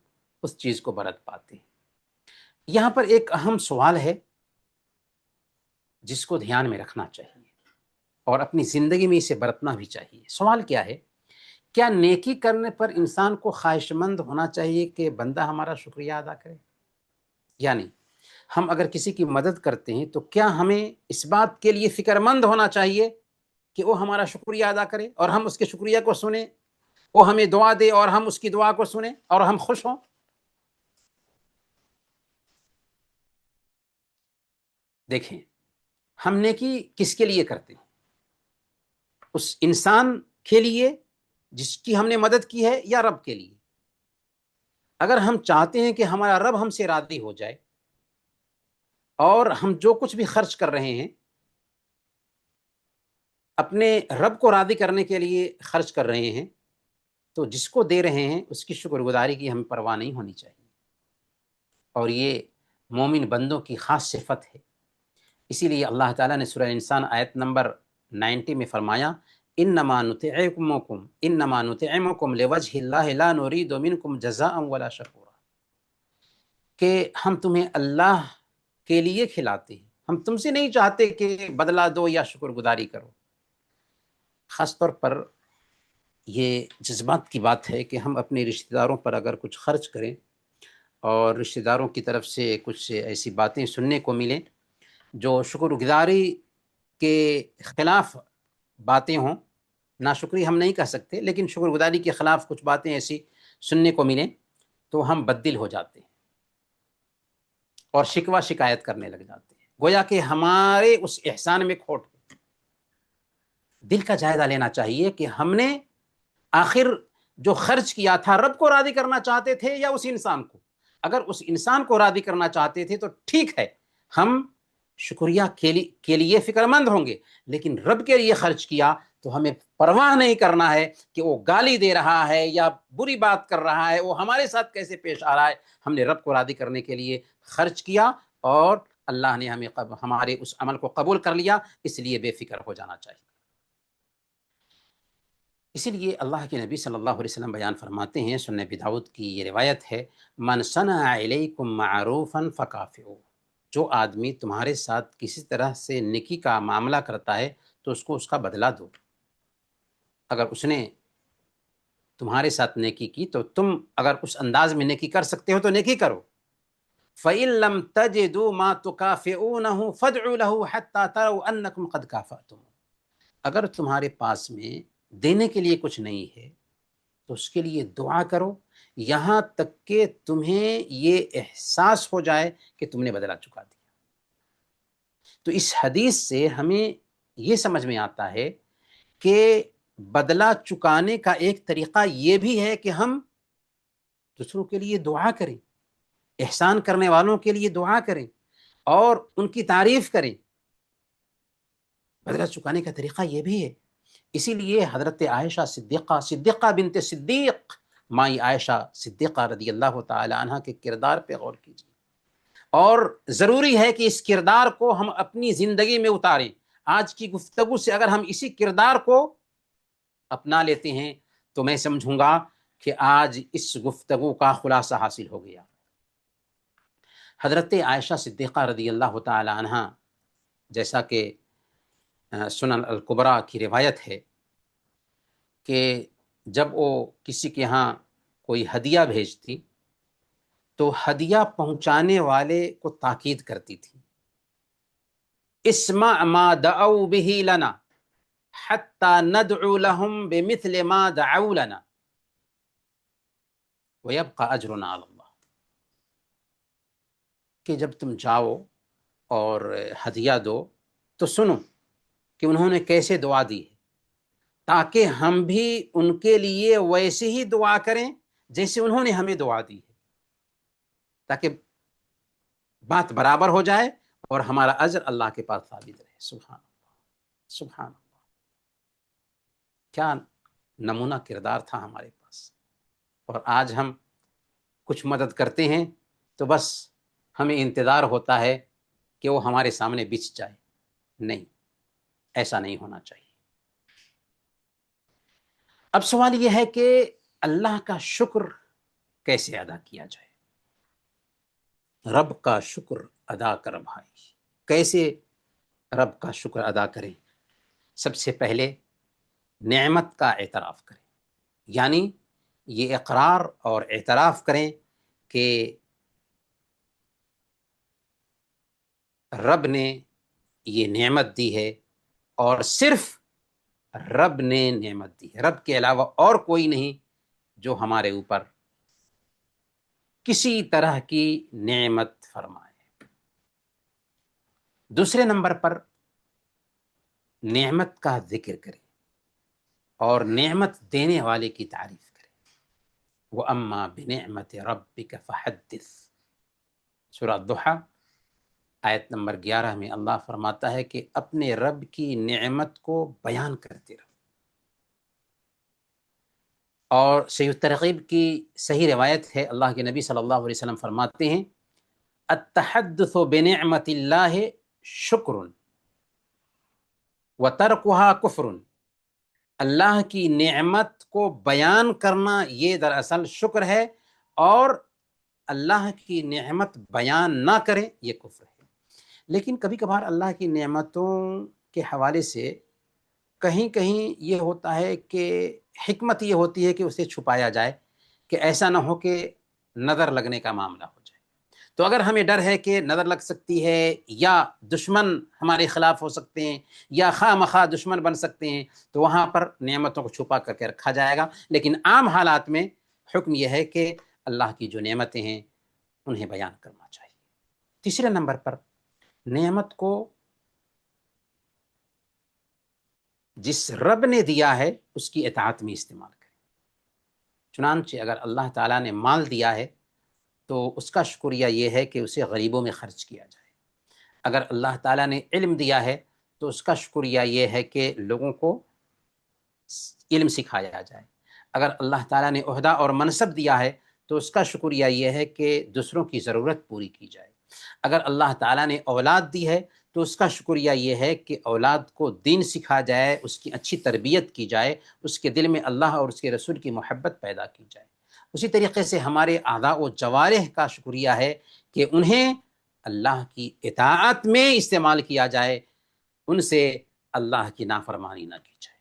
اس چیز کو برت پاتے ہیں. یہاں پر ایک اہم سوال ہے جس کو دھیان میں رکھنا چاہیے اور اپنی زندگی میں اسے برتنا بھی چاہیے. سوال کیا ہے؟ کیا نیکی کرنے پر انسان کو خواہش مند ہونا چاہیے کہ بندہ ہمارا شکریہ ادا کرے؟ یعنی ہم اگر کسی کی مدد کرتے ہیں تو کیا ہمیں اس بات کے لیے فکر مند ہونا چاہیے کہ وہ ہمارا شکریہ ادا کرے اور ہم اس کے شکریہ کو سنیں، وہ ہمیں دعا دے اور ہم اس کی دعا کو سنیں اور ہم خوش ہوں؟ دیکھیں، ہم نیکی کس کے لیے کرتے ہیں؟ اس انسان کے لیے جس کی ہم نے مدد کی ہے یا رب کے لیے؟ اگر ہم چاہتے ہیں کہ ہمارا رب ہم سے راضی ہو جائے اور ہم جو کچھ بھی خرچ کر رہے ہیں اپنے رب کو راضی کرنے کے لیے خرچ کر رہے ہیں، تو جس کو دے رہے ہیں اس کی شکر گزاری کی ہمیں پرواہ نہیں ہونی چاہیے، اور یہ مومن بندوں کی خاص صفت ہے۔ اسی لیے اللہ تعالیٰ نے سورہ انسان آیت نمبر 90 میں فرمایا انما نطعمکم لوجہ اللہ لا نرید منکم جزاء ولا شکورا، کہ ہم تمہیں اللہ کے لیے کھلاتے ہیں، ہم تم سے نہیں چاہتے کہ بدلہ دو یا شکر گزاری کرو۔ خاص طور پر یہ جذبات کی بات ہے کہ ہم اپنے رشتہ داروں پر اگر کچھ خرچ کریں اور رشتہ داروں کی طرف سے کچھ ایسی باتیں سننے کو ملیں جو شکر گزاری کے خلاف باتیں ہوں، ناشکری ہم نہیں کہہ سکتے لیکن شکر گزاری کے خلاف کچھ باتیں ایسی سننے کو ملیں تو ہم بددل ہو جاتے ہیں اور شکوہ شکایت کرنے لگ جاتے ہیں، گویا کہ ہمارے اس احسان میں کھوٹ ہے۔ دل کا جائزہ لینا چاہیے کہ ہم نے آخر جو خرچ کیا تھا رب کو راضی کرنا چاہتے تھے یا اس انسان کو؟ اگر اس انسان کو راضی کرنا چاہتے تھے تو ٹھیک ہے، ہم شکریہ کے لیے فکر مند ہوں گے، لیکن رب کے لیے خرچ کیا تو ہمیں پرواہ نہیں کرنا ہے کہ وہ گالی دے رہا ہے یا بری بات کر رہا ہے، وہ ہمارے ساتھ کیسے پیش آ رہا ہے۔ ہم نے رب کو راضی کرنے کے لیے خرچ کیا اور اللہ نے ہمیں ہمارے اس عمل کو قبول کر لیا، اس لیے بے فکر ہو جانا چاہیے۔ اسی لیے اللہ کے نبی صلی اللہ علیہ وسلم بیان فرماتے ہیں، سنن ابی داؤد کی یہ روایت ہے، من صنع الیکم معروفا فکافئوہ، جو آدمی تمہارے ساتھ کسی طرح سے نیکی کا معاملہ کرتا ہے تو اس کو اس کا بدلہ دو۔ اگر اس نے تمہارے ساتھ نیکی کی تو تم اگر اس انداز میں نیکی کر سکتے ہو تو نیکی کرو۔ فَإِن لَمْ تَجِدُوا مَا تُكَافِئُونَهُ فَادْعُوا لَهُ حَتَّى تَرَوْا أَنَّكُمْ قَدْ كَافَأْتُمُوهُ، اگر تمہارے پاس میں دینے کے لیے کچھ نہیں ہے تو اس کے لیے دعا کرو یہاں تک کہ تمہیں یہ احساس ہو جائے کہ تم نے بدلہ چکا دیا۔ تو اس حدیث سے ہمیں یہ سمجھ میں آتا ہے کہ بدلہ چکانے کا ایک طریقہ یہ بھی ہے کہ ہم دوسروں کے لیے دعا کریں، احسان کرنے والوں کے لیے دعا کریں اور ان کی تعریف کریں۔ بدلہ چکانے کا طریقہ یہ بھی ہے۔ اسی لیے حضرت عائشہ صدیقہ بنت صدیق، مائی عائشہ صدیقہ رضی اللہ تعالی عنہ کے کردار پہ غور کیجیے، اور ضروری ہے کہ اس کردار کو ہم اپنی زندگی میں اتاریں۔ آج کی گفتگو سے اگر ہم اسی کردار کو اپنا لیتے ہیں تو میں سمجھوں گا کہ آج اس گفتگو کا خلاصہ حاصل ہو گیا۔ حضرت عائشہ صدیقہ رضی اللہ تعالی عنہ، جیسا کہ سنن الکبریٰ کی روایت ہے کہ جب وہ کسی کے ہاں کوئی ہدیہ بھیجتی تو ہدیہ پہنچانے والے کو تاکید کرتی تھی، اسمع ما دعوا به لنا حتى ندعو لهم بمثل ما دعوا لنا ويبقى اجرنا على الله، کہ جب تم جاؤ اور ہدیہ دو تو سنو کہ انہوں نے کیسے دعا دی ہے، تاکہ ہم بھی ان کے لیے ویسے ہی دعا کریں جیسے انہوں نے ہمیں دعا دی ہے، تاکہ بات برابر ہو جائے اور ہمارا اجر اللہ کے پاس ثابت رہے۔ سبحان اللہ، سبحان اللہ، کیا نمونہ کردار تھا ہمارے پاس۔ اور آج ہم کچھ مدد کرتے ہیں تو بس ہمیں انتظار ہوتا ہے کہ وہ ہمارے سامنے بچھ جائے۔ نہیں، ایسا نہیں ہونا چاہیے۔ اب سوال یہ ہے کہ اللہ کا شکر کیسے ادا کیا جائے؟ رب کا شکر ادا کر بھائی، کیسے رب کا شکر ادا کریں؟ سب سے پہلے نعمت کا اعتراف کریں، یعنی یہ اقرار اور اعتراف کریں کہ رب نے یہ نعمت دی ہے اور صرف رب نے نعمت دی ہے، رب کے علاوہ اور کوئی نہیں جو ہمارے اوپر کسی طرح کی نعمت فرمائے۔ دوسرے نمبر پر نعمت کا ذکر کریں اور نعمت دینے والے کی تعریف کریں۔ وَأَمَّا بِنِعْمَةِ رَبِّكَ فَحَدِّثْ۔ سورہ الضحیٰ آیت نمبر 11 میں اللہ فرماتا ہے کہ اپنے رب کی نعمت کو بیان کرتے رہو۔ اور صحیح الترغیب کی صحیح روایت ہے، اللہ کے نبی صلی اللہ علیہ وسلم فرماتے ہیں التحدث بنعمت اللہ شکر وترکها کفر۔ اللہ کی نعمت کو بیان کرنا یہ دراصل شکر ہے، اور اللہ کی نعمت بیان نہ کریں یہ کفر ہے۔ لیکن کبھی کبھار اللہ کی نعمتوں کے حوالے سے کہیں کہیں یہ ہوتا ہے کہ حکمت یہ ہوتی ہے کہ اسے چھپایا جائے، کہ ایسا نہ ہو کہ نظر لگنے کا معاملہ ہو جائے۔ تو اگر ہمیں ڈر ہے کہ نظر لگ سکتی ہے، یا دشمن ہمارے خلاف ہو سکتے ہیں، یا خواہ مخواہ دشمن بن سکتے ہیں، تو وہاں پر نعمتوں کو چھپا کر کے رکھا جائے گا۔ لیکن عام حالات میں حکم یہ ہے کہ اللہ کی جو نعمتیں ہیں انہیں بیان کرنا چاہیے۔ تیسرے نمبر پر نعمت کو جس رب نے دیا ہے اس کی اطاعت میں استعمال کریں۔ چنانچہ اگر اللہ تعالیٰ نے مال دیا ہے تو اس کا شکریہ یہ ہے کہ اسے غریبوں میں خرچ کیا جائے۔ اگر اللہ تعالیٰ نے علم دیا ہے تو اس کا شکریہ یہ ہے کہ لوگوں کو علم سکھایا جائے۔ اگر اللہ تعالیٰ نے عہدہ اور منصب دیا ہے تو اس کا شکریہ یہ ہے کہ دوسروں کی ضرورت پوری کی جائے۔ اگر اللہ تعالیٰ نے اولاد دی ہے تو اس کا شکریہ یہ ہے کہ اولاد کو دین سکھا جائے، اس کی اچھی تربیت کی جائے، اس کے دل میں اللہ اور اس کے رسول کی محبت پیدا کی جائے۔ اسی طریقے سے ہمارے اعضاء و جوارح کا شکریہ ہے کہ انہیں اللہ کی اطاعت میں استعمال کیا جائے، ان سے اللہ کی نافرمانی نہ کی جائے۔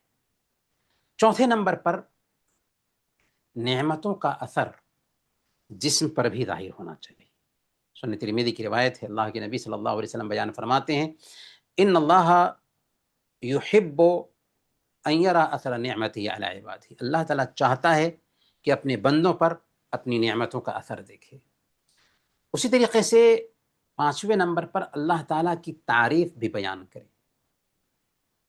چوتھے نمبر پر نعمتوں کا اثر جسم پر بھی ظاہر ہونا چاہیے۔ سنن ترمذی کی روایت ہے، اللہ کے نبی صلی اللہ علیہ وسلم بیان فرماتے ہیں ان اللہ یحب ان یرى اثر نعمته علی عباده۔ اللہ تعالیٰ چاہتا ہے کہ اپنے بندوں پر اپنی نعمتوں کا اثر دیکھے۔ اسی طریقے سے پانچویں نمبر پر اللہ تعالیٰ کی تعریف بھی بیان کرے۔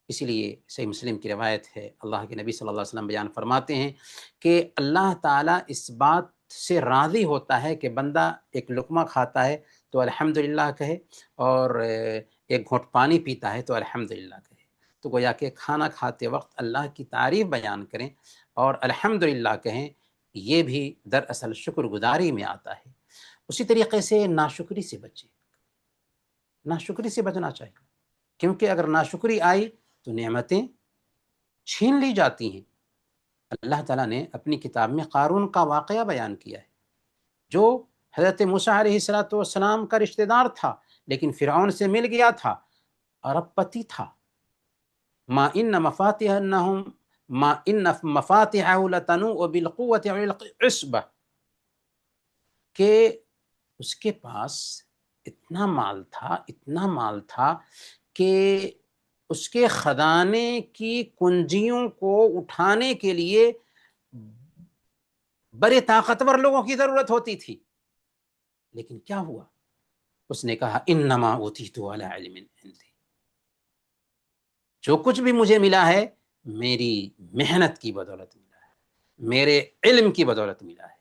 اسی لیے صحیح مسلم کی روایت ہے، اللہ کے نبی صلی اللہ علیہ وسلم بیان فرماتے ہیں کہ اللہ تعالیٰ اس بات سے راضی ہوتا ہے کہ بندہ ایک لقمہ کھاتا ہے تو الحمدللہ کہے، اور ایک گھونٹ پانی پیتا ہے تو الحمدللہ کہے۔ تو گویا کہ کھانا کھاتے وقت اللہ کی تعریف بیان کریں اور الحمدللہ کہیں، یہ بھی دراصل شکر گزاری میں آتا ہے۔ اسی طریقے سے ناشکری سے بچیں، ناشکری سے بچنا چاہیے، کیونکہ اگر ناشکری آئی تو نعمتیں چھین لی جاتی ہیں۔ اللہ تعالیٰ نے اپنی کتاب میں قارون کا واقعہ بیان کیا ہے، جو حضرت موسیٰ علیہ السلام کا رشتہ دار تھا، لیکن فرعون سے مل گیا تھا، ارب پتی تھا۔ ما ان مفاتحہ لتنوء بالقوة العصبہ، کہ اس کے پاس اتنا مال تھا کہ اس کے خزانے کی کنجیوں کو اٹھانے کے لیے بڑے طاقتور لوگوں کی ضرورت ہوتی تھی۔ لیکن کیا ہوا؟ اس نے کہا انما اوتیت علی علم عندی، جو کچھ بھی مجھے ملا ہے میری محنت کی بدولت ملا ہے، میرے علم کی بدولت ملا ہے،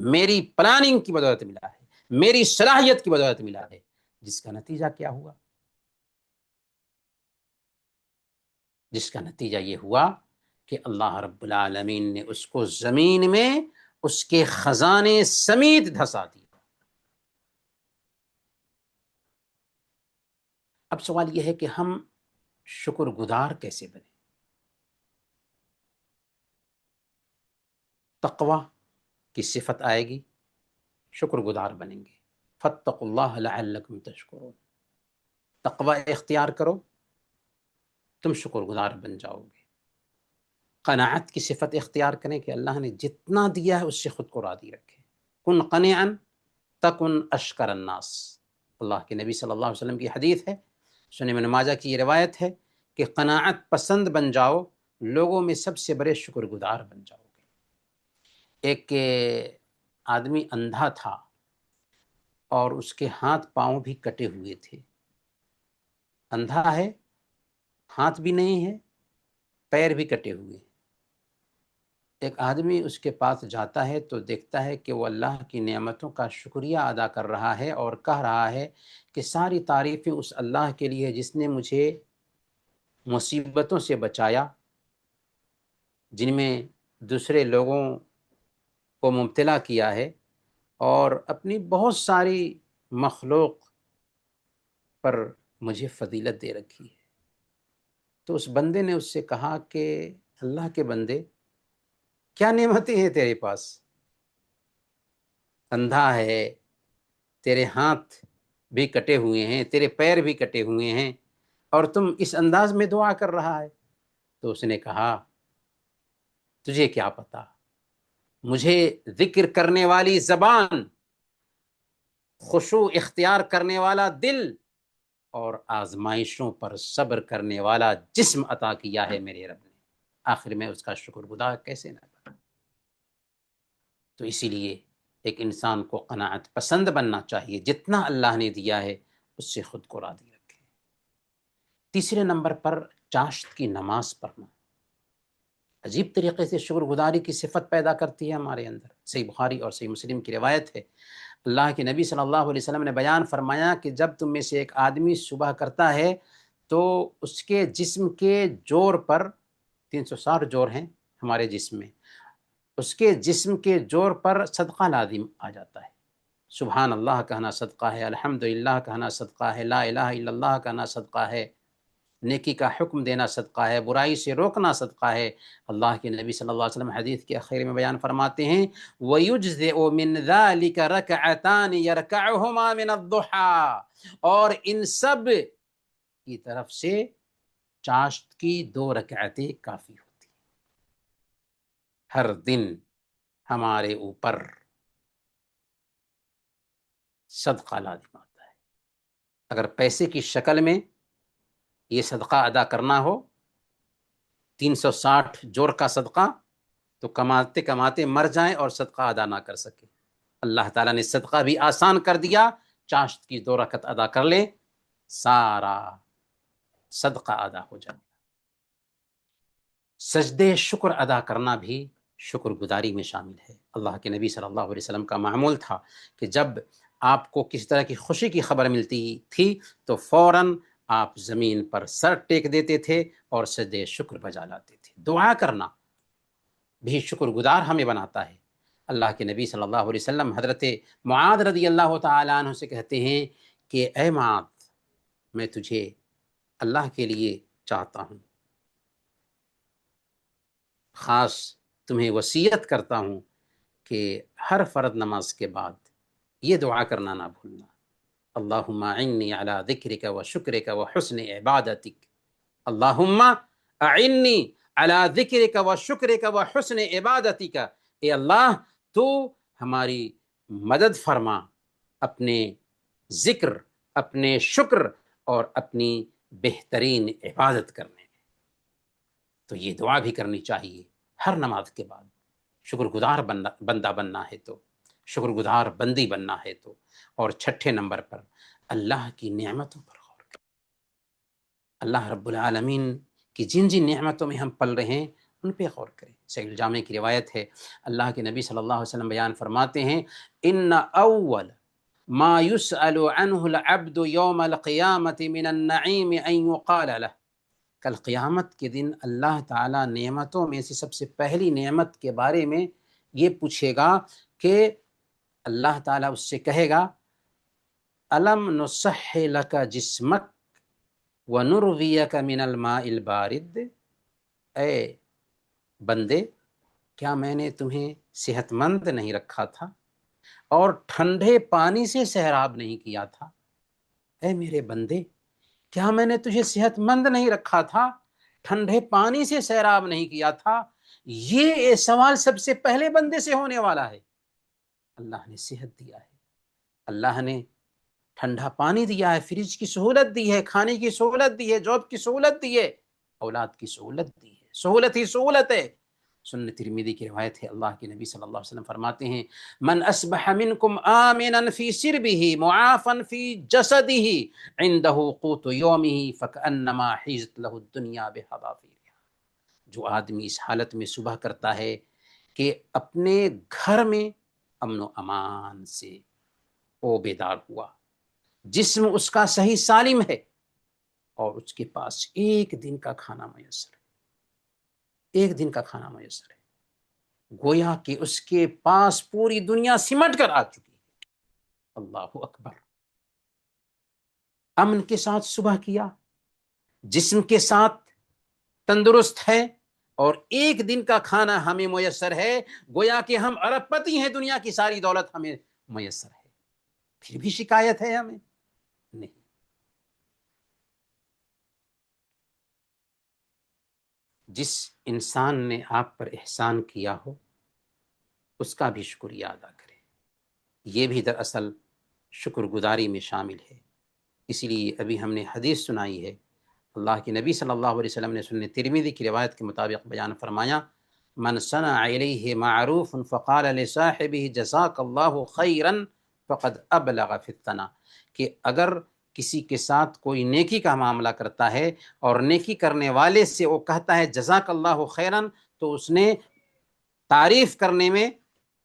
میری پلاننگ کی بدولت ملا ہے، میری صلاحیت کی بدولت ملا ہے۔ جس کا نتیجہ کیا ہوا؟ جس کا نتیجہ یہ ہوا کہ اللہ رب العالمین نے اس کو زمین میں اس کے خزانے سمیت دھسا دیا۔ اب سوال یہ ہے کہ ہم شکر گزار کیسے بنیں؟ تقوی کی صفت آئے گی، شکر گزار بنیں گے۔ فاتقوا اللہ لعلکم تشکرون، تقوی اختیار کرو، تم شکر گزار بن جاؤ گے۔ قناعت کی صفت اختیار کریں کہ اللہ نے جتنا دیا ہے اس سے خود کو راضی رکھیں۔ کن قنعا تکن اشکر الناس، اللہ کے نبی صلی اللہ علیہ وسلم کی حدیث ہے، سنن ابن ماجہ کی یہ روایت ہے کہ قناعت پسند بن جاؤ، لوگوں میں سب سے بڑے شکر گزار بن جاؤ گے۔ ایک آدمی اندھا تھا اور اس کے ہاتھ پاؤں بھی کٹے ہوئے تھے، اندھا ہے، ہاتھ بھی نہیں ہے، پیر بھی کٹے ہوئے ہیں۔ ایک آدمی اس کے پاس جاتا ہے تو دیکھتا ہے کہ وہ اللہ کی نعمتوں کا شکریہ ادا کر رہا ہے اور کہہ رہا ہے کہ ساری تعریفیں اس اللہ کے لیے جس نے مجھے مصیبتوں سے بچایا، جن میں دوسرے لوگوں کو مبتلا کیا ہے، اور اپنی بہت ساری مخلوق پر مجھے فضیلت دے رکھی ہے۔ تو اس بندے نے اس سے کہا کہ اللہ کے بندے، کیا نعمتیں ہیں تیرے پاس؟ اندھا ہے، تیرے ہاتھ بھی کٹے ہوئے ہیں، تیرے پیر بھی کٹے ہوئے ہیں، اور تم اس انداز میں دعا کر رہا ہے۔ تو اس نے کہا تجھے کیا پتا، مجھے ذکر کرنے والی زبان، خشوع اختیار کرنے والا دل، اور آزمائشوں پر صبر کرنے والا جسم عطا کیا ہے میرے رب نے، آخر میں اس کا شکر گزار کیسے نہ بنا۔ تو اسی لیے ایک انسان کو قناعت پسند بننا چاہیے، جتنا اللہ نے دیا ہے اس سے خود کو راضی رکھے۔ تیسرے نمبر پر چاشت کی نماز پڑھنا عجیب طریقے سے شکر گزاری کی صفت پیدا کرتی ہے ہمارے اندر۔ صحیح بخاری اور صحیح مسلم کی روایت ہے، اللہ کے نبی صلی اللہ علیہ وسلم نے بیان فرمایا کہ جب تم میں سے ایک آدمی صبح کرتا ہے تو اس کے جسم کے جوڑ پر 360 جوڑ ہیں ہمارے جسم میں، اس کے جسم کے جوڑ پر صدقہ لازم آ جاتا ہے۔ سبحان اللہ کہنا صدقہ ہے، الحمدللہ کہنا صدقہ ہے، لا الہ الا اللہ کہنا صدقہ ہے، نیکی کا حکم دینا صدقہ ہے، برائی سے روکنا صدقہ ہے۔ اللہ کے نبی صلی اللہ علیہ وسلم حدیث کے آخر میں بیان فرماتے ہیں وَيُجْزِئُ مِنْ ذَلِكَ رَكْعَتَانِ يَرْكَعُهُمَا مِنَ الضُّحَىٰ، اور ان سب کی طرف سے چاشت کی 2 رکعتیں کافی ہوتی ہیں۔ ہر دن ہمارے اوپر صدقہ لازم آتا ہے۔ اگر پیسے کی شکل میں یہ صدقہ ادا کرنا ہو، 360 جوڑ کا صدقہ، تو کماتے کماتے مر جائیں اور صدقہ ادا نہ کر سکے۔ اللہ تعالیٰ نے صدقہ بھی آسان کر دیا، چاشت کی 2 رکعت ادا کر لیں، سارا صدقہ ادا ہو جائے۔ سجدے شکر ادا کرنا بھی شکر گزاری میں شامل ہے۔ اللہ کے نبی صلی اللہ علیہ وسلم کا معمول تھا کہ جب آپ کو کسی طرح کی خوشی کی خبر ملتی تھی تو فوراً آپ زمین پر سر ٹیک دیتے تھے اور سجدے شکر بجا لاتے تھے۔ دعا کرنا بھی شکر گزار ہمیں بناتا ہے۔ اللہ کے نبی صلی اللہ علیہ وسلم حضرت معاذ رضی اللہ تعالیٰ عنہ سے کہتے ہیں کہ اے معاذ، میں تجھے اللہ کے لیے چاہتا ہوں، خاص تمہیں وصیت کرتا ہوں کہ ہر فرض نماز کے بعد یہ دعا کرنا نہ بھولنا، اللہم اعنی علی ذکرک و شکرک و حسن عبادتک، اللہم اعنی علی ذکرک و شکرک و حسن عبادتک، اے اللہ تو ہماری مدد فرما اپنے ذکر، اپنے شکر اور اپنی بہترین عبادت کرنے میں۔ تو یہ دعا بھی کرنی چاہیے ہر نماز کے بعد۔ شکر گزار بندہ بننا ہے تو، شکر گزار بندی بننا ہے تو۔ اور 6 نمبر پر اللہ کی نعمتوں پر غور کریں۔ اللہ رب العالمین کی جن جن نعمتوں میں ہم پل رہے ہیں ان پہ غور کریں۔ صحیح الجامع کی روایت ہے، اللہ کے نبی صلی اللہ علیہ وسلم بیان فرماتے ہیں ان اول ما يسأل عنه العبد يوم القیامة من النعیم ان يقال له، کل قیامت کے دن اللہ تعالیٰ نعمتوں میں سے سب سے پہلی نعمت کے بارے میں یہ پوچھے گا کہ اللہ تعالیٰ اس سے کہے گا الم نصح لک جسمک ونرویک من الماء البارد، اے بندے کیا میں نے تمہیں صحت مند نہیں رکھا تھا اور ٹھنڈے پانی سے سیراب نہیں کیا تھا؟ اے میرے بندے کیا میں نے تجھے صحت مند نہیں رکھا تھا، ٹھنڈے پانی سے سیراب نہیں کیا تھا؟ یہ سوال سب سے پہلے بندے سے ہونے والا ہے۔ اللہ نے صحت دیا ہے، اللہ نے ٹھنڈا پانی دیا ہے، فریج کی سہولت دی ہے، کھانے کی سہولت دی ہے، جاب کی سہولت دی ہے، اولاد کی سہولت دی ہے، سہولت ہی سہولت ہے۔ سنن ترمذی کی روایت ہے، اللہ کے نبی صلی اللہ علیہ وسلم فرماتے ہیں من اصبح منکم آمنا فی سربہ معافا فی جسدہ عنده قوت یومہ فکأنما حیزت له الدنیا بحذافیرها، جو آدمی اس حالت میں صبح کرتا ہے کہ اپنے گھر میں امن و امان سے وہ بیدار ہوا، جسم اس کا صحیح سالم ہے، اور اس کے پاس ایک دن کا کھانا میسر ہے، ایک دن کا کھانا میسر ہے، گویا کہ اس کے پاس پوری دنیا سمٹ کر آ چکی ہے۔ اللہ اکبر۔ امن کے ساتھ صبح کیا، جسم کے ساتھ تندرست ہے، اور ایک دن کا کھانا ہمیں میسر ہے، گویا کہ ہم ارب پتی ہیں، دنیا کی ساری دولت ہمیں میسر ہے، پھر بھی شکایت ہے ہمیں؟ نہیں۔ جس انسان نے آپ پر احسان کیا ہو اس کا بھی شکریہ ادا کریں، یہ بھی دراصل شکر گزاری میں شامل ہے۔ اسی لیے ابھی ہم نے حدیث سنائی ہے، اللہ کے نبی صلی اللہ علیہ وسلم نے سنن ترمذی کی روایت کے مطابق بیان فرمایا، من صنع الیہ معروف فقال لصاحبہ جزاک اللہ خیرا فقد ابلغ فی الثناء، کہ اگر کسی کے ساتھ کوئی نیکی کا معاملہ کرتا ہے اور نیکی کرنے والے سے وہ کہتا ہے جزاک اللہ خیرا، تو اس نے تعریف کرنے میں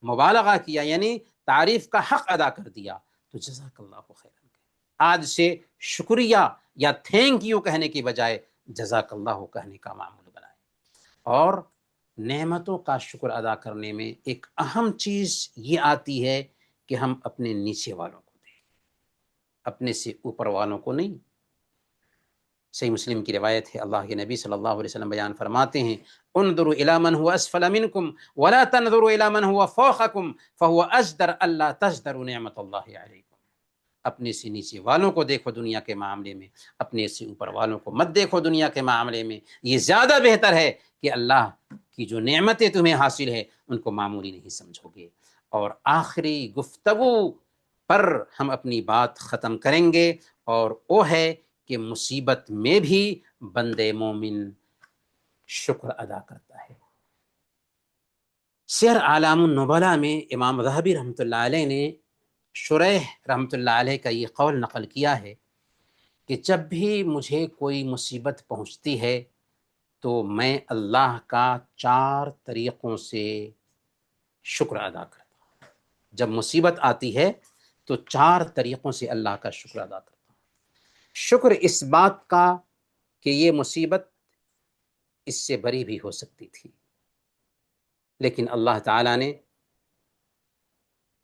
مبالغہ کیا، یعنی تعریف کا حق ادا کر دیا، تو جزاک اللہ خیرا، آج سے شکریہ یا تھینک یو کہنے کی بجائے جزاک اللہ کہنے کا معمول بنائے۔ اور نعمتوں کا شکر ادا کرنے میں ایک اہم چیز یہ آتی ہے کہ ہم اپنے نیچے والوں کو دیں، اپنے سے اوپر والوں کو نہیں۔ صحیح مسلم کی روایت ہے، اللہ کے نبی صلی اللہ علیہ وسلم بیان فرماتے ہیں، انظروا الی من هو اسفل منکم ولا تنظروا الی من هو فوقکم فهو اجدر الا تجدروا نعمت اللہ علیکم۔ اپنے سے نیچے والوں کو دیکھو دنیا کے معاملے میں، اپنے سے اوپر والوں کو مت دیکھو دنیا کے معاملے میں، یہ زیادہ بہتر ہے کہ اللہ کی جو نعمتیں تمہیں حاصل ہے ان کو معمولی نہیں سمجھو گے۔ اور آخری گفتگو پر ہم اپنی بات ختم کریں گے، اور وہ ہے کہ مصیبت میں بھی بندے مومن شکر ادا کرتا ہے۔ سیر اعلام النبلاء میں امام ذہبی رحمۃ اللہ علیہ نے شریح رحمۃ اللہ علیہ کا یہ قول نقل کیا ہے کہ جب بھی مجھے کوئی مصیبت پہنچتی ہے تو میں اللہ کا 4 طریقوں سے شکر ادا کرتا ہوں۔ جب مصیبت آتی ہے تو 4 طریقوں سے اللہ کا شکر ادا کرتا ہوں۔ شکر اس بات کا کہ یہ مصیبت اس سے بری بھی ہو سکتی تھی، لیکن اللہ تعالیٰ نے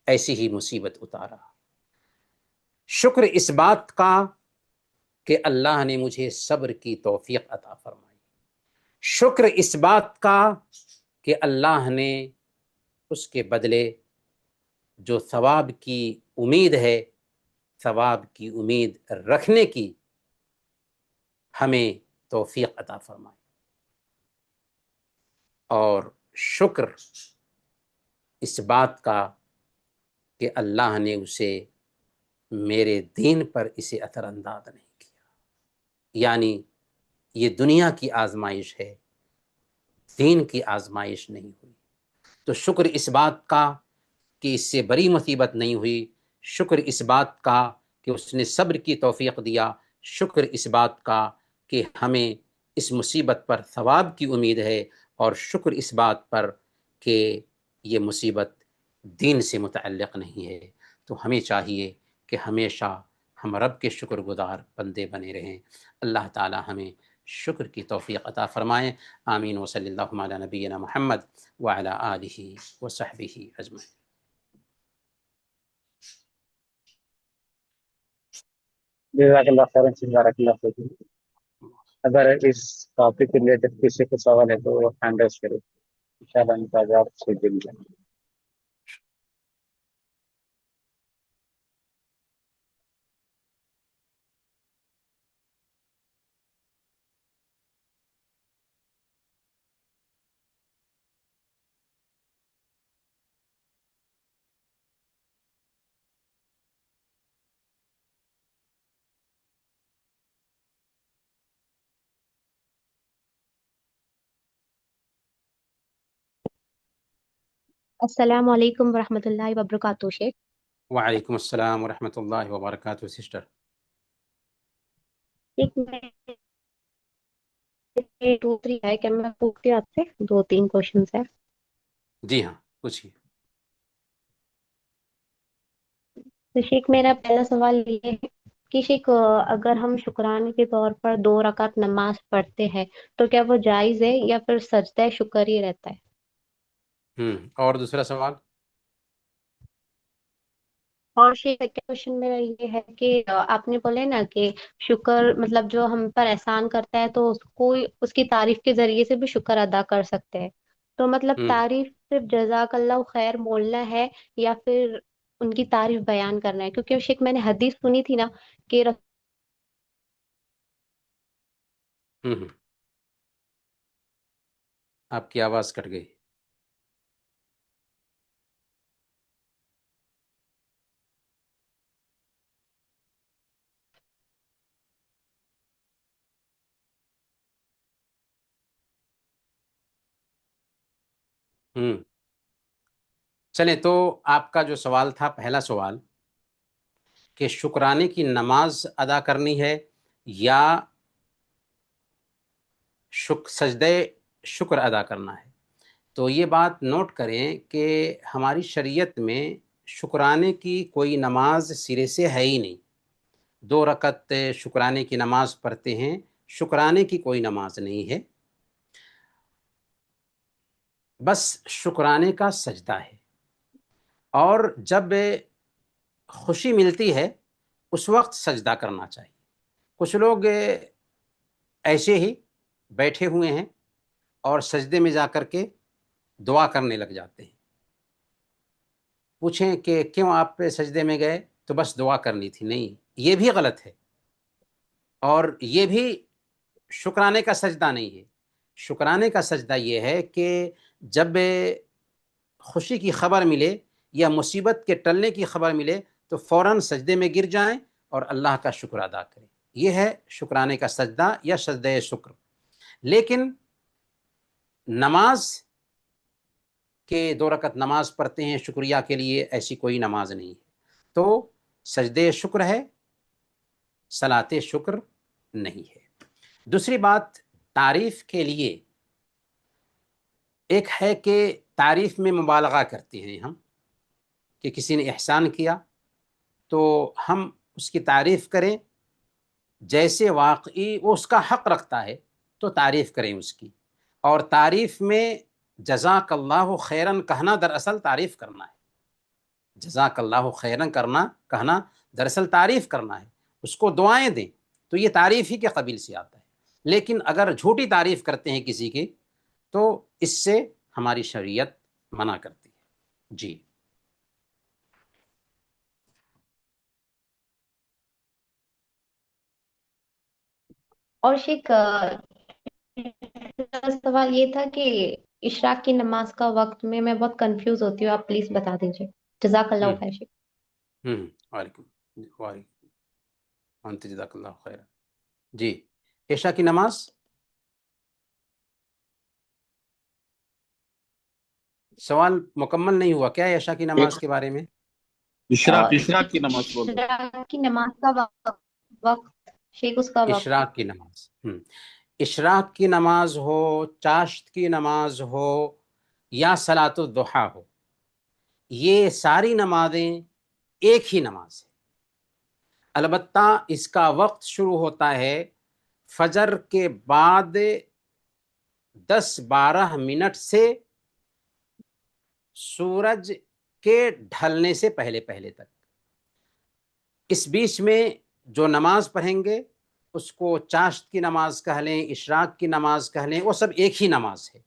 ایسی ہی مصیبت اتارا۔ شکر اس بات کا کہ اللہ نے مجھے صبر کی توفیق عطا فرمائی۔ شکر اس بات کا کہ اللہ نے اس کے بدلے جو ثواب کی امید ہے، ثواب کی امید رکھنے کی ہمیں توفیق عطا فرمائی۔ اور شکر اس بات کا کہ اللہ نے اسے میرے دین پر اسے اثر انداز نہیں کیا، یعنی یہ دنیا کی آزمائش ہے، دین کی آزمائش نہیں ہوئی۔ تو شکر اس بات کا کہ اس سے بڑی مصیبت نہیں ہوئی، شکر اس بات کا کہ اس نے صبر کی توفیق دیا، شکر اس بات کا کہ ہمیں اس مصیبت پر ثواب کی امید ہے، اور شکر اس بات پر کہ یہ مصیبت دین سے متعلق نہیں ہے۔ تو ہمیں چاہیے کہ ہمیشہ ہم رب کے شکر گزار بندے بنے رہیں۔ اللہ تعالی ہمیں شکر کی توفیق عطا فرمائیں۔ آمین و صلی اللہ علی نبینا محمد وعلی آلہ وصحبہ اجمعین۔ جزاک اللہ خیر، بارک اللہ فیکم۔ اگر اس ٹاپک کے ریلیٹڈ کسی کو سوال ہے تو وہ ہینڈ ریز کرے، انشاءاللہ ان کا جواب سے دیں گے۔ السلام علیکم ورحمۃ اللہ وبرکاتہ شیخ۔ وعلیکم السلام ورحمۃ اللہ وبرکاتہ سسٹر۔ ایک دوسری ہے کہ میں پوچھتی ہوں آپ سے 2-3 کوشچنس ہے۔ جی ہاں پوچھیے. تو شیخ میرا پہلا سوال یہ ہے کہ شیخ اگر ہم شکرانے کے طور پر 2 رکعت نماز پڑھتے ہیں تو کیا وہ جائز ہے یا پھر سجدہ شکر ہی رہتا ہے؟ اور دوسرا سوال. اور شیخ سیکنڈ کوشچن میرا یہ ہے کہ آپ نے بولے نا کہ شکر مطلب جو ہم پر احسان کرتا ہے تو اس کو اس کی تعریف کے ذریعے سے بھی شکر ادا کر سکتے ہیں. تو مطلب ہوں تعریف صرف جزاک اللہ خیر بولنا ہے یا پھر ان کی تعریف بیان کرنا ہے؟ کیونکہ شیخ میں نے حدیث سنی تھی نا کہ ہوں آپ کی آواز کٹ گئی. چلیں تو آپ کا جو سوال تھا پہلا سوال کہ شکرانے کی نماز ادا کرنی ہے یا سجدہ شکر ادا کرنا ہے، تو یہ بات نوٹ کریں کہ ہماری شریعت میں شکرانے کی کوئی نماز سرے سے ہے ہی نہیں. 2 رکعت شکرانے کی نماز پڑھتے ہیں، شکرانے کی کوئی نماز نہیں ہے، بس شکرانے کا سجدہ ہے. اور جب خوشی ملتی ہے اس وقت سجدہ کرنا چاہیے. کچھ لوگ ایسے ہی بیٹھے ہوئے ہیں اور سجدے میں جا کر کے دعا کرنے لگ جاتے ہیں. پوچھیں کہ کیوں آپ سجدے میں گئے؟ تو بس دعا کرنی تھی. نہیں، یہ بھی غلط ہے اور یہ بھی شکرانے کا سجدہ نہیں ہے. شکرانے کا سجدہ یہ ہے کہ جب خوشی کی خبر ملے یا مصیبت کے ٹلنے کی خبر ملے تو فوراً سجدے میں گر جائیں اور اللہ کا شکر ادا کریں. یہ ہے شکرانے کا سجدہ یا سجدہ شکر. لیکن نماز کہ 2 رکعت نماز پڑھتے ہیں شکریہ کے لیے، ایسی کوئی نماز نہیں ہے. تو سجدے شکر ہے، صلاۃ شکر نہیں ہے. دوسری بات، تعریف کے لیے ایک ہے کہ تعریف میں مبالغہ کرتے ہیں ہم کہ کسی نے احسان کیا تو ہم اس کی تعریف کریں، جیسے واقعی وہ اس کا حق رکھتا ہے تو تعریف کریں اس کی. اور تعریف میں جزاک اللہ خیرن کہنا دراصل تعریف کرنا ہے. جزاک اللہ خیرن کہنا دراصل تعریف کرنا ہے، اس کو دعائیں دیں تو یہ تعریف ہی کے قبیل سے آتا ہے. لیکن اگر جھوٹی تعریف کرتے ہیں کسی کی تو اس سے ہماری شریعت منع کرتی ہے. جی اور شیخ سوال یہ تھا کہ اشراق کی نماز کا وقت میں بہت کنفیوز ہوتی ہوں، آپ پلیز بتا دیجیے. جزاک اللہ خیر شیخ. وعلیکم وعلیکم جزاک اللہ خیر. جی عشاء کی نماز سوال مکمل نہیں ہوا کیا عشاء کی نماز کے بارے میں؟ اشراق کی نماز بولو. اشراق کی نماز کا وقت شیخ، اس کا وقت. اشراق کی نماز اشراق کی نماز ہو، چاشت کی نماز ہو یا صلاۃ الضحیٰ ہو، یہ ساری نمازیں ایک ہی نماز ہے. البتہ اس کا وقت شروع ہوتا ہے فجر کے بعد 10-12 منٹ سے سورج کے ڈھلنے سے پہلے تک. اس بیچ میں جو نماز پڑھیں گے اس کو چاشت کی نماز کہہ لیں، اشراق کی نماز کہہ لیں، وہ سب ایک ہی نماز ہے.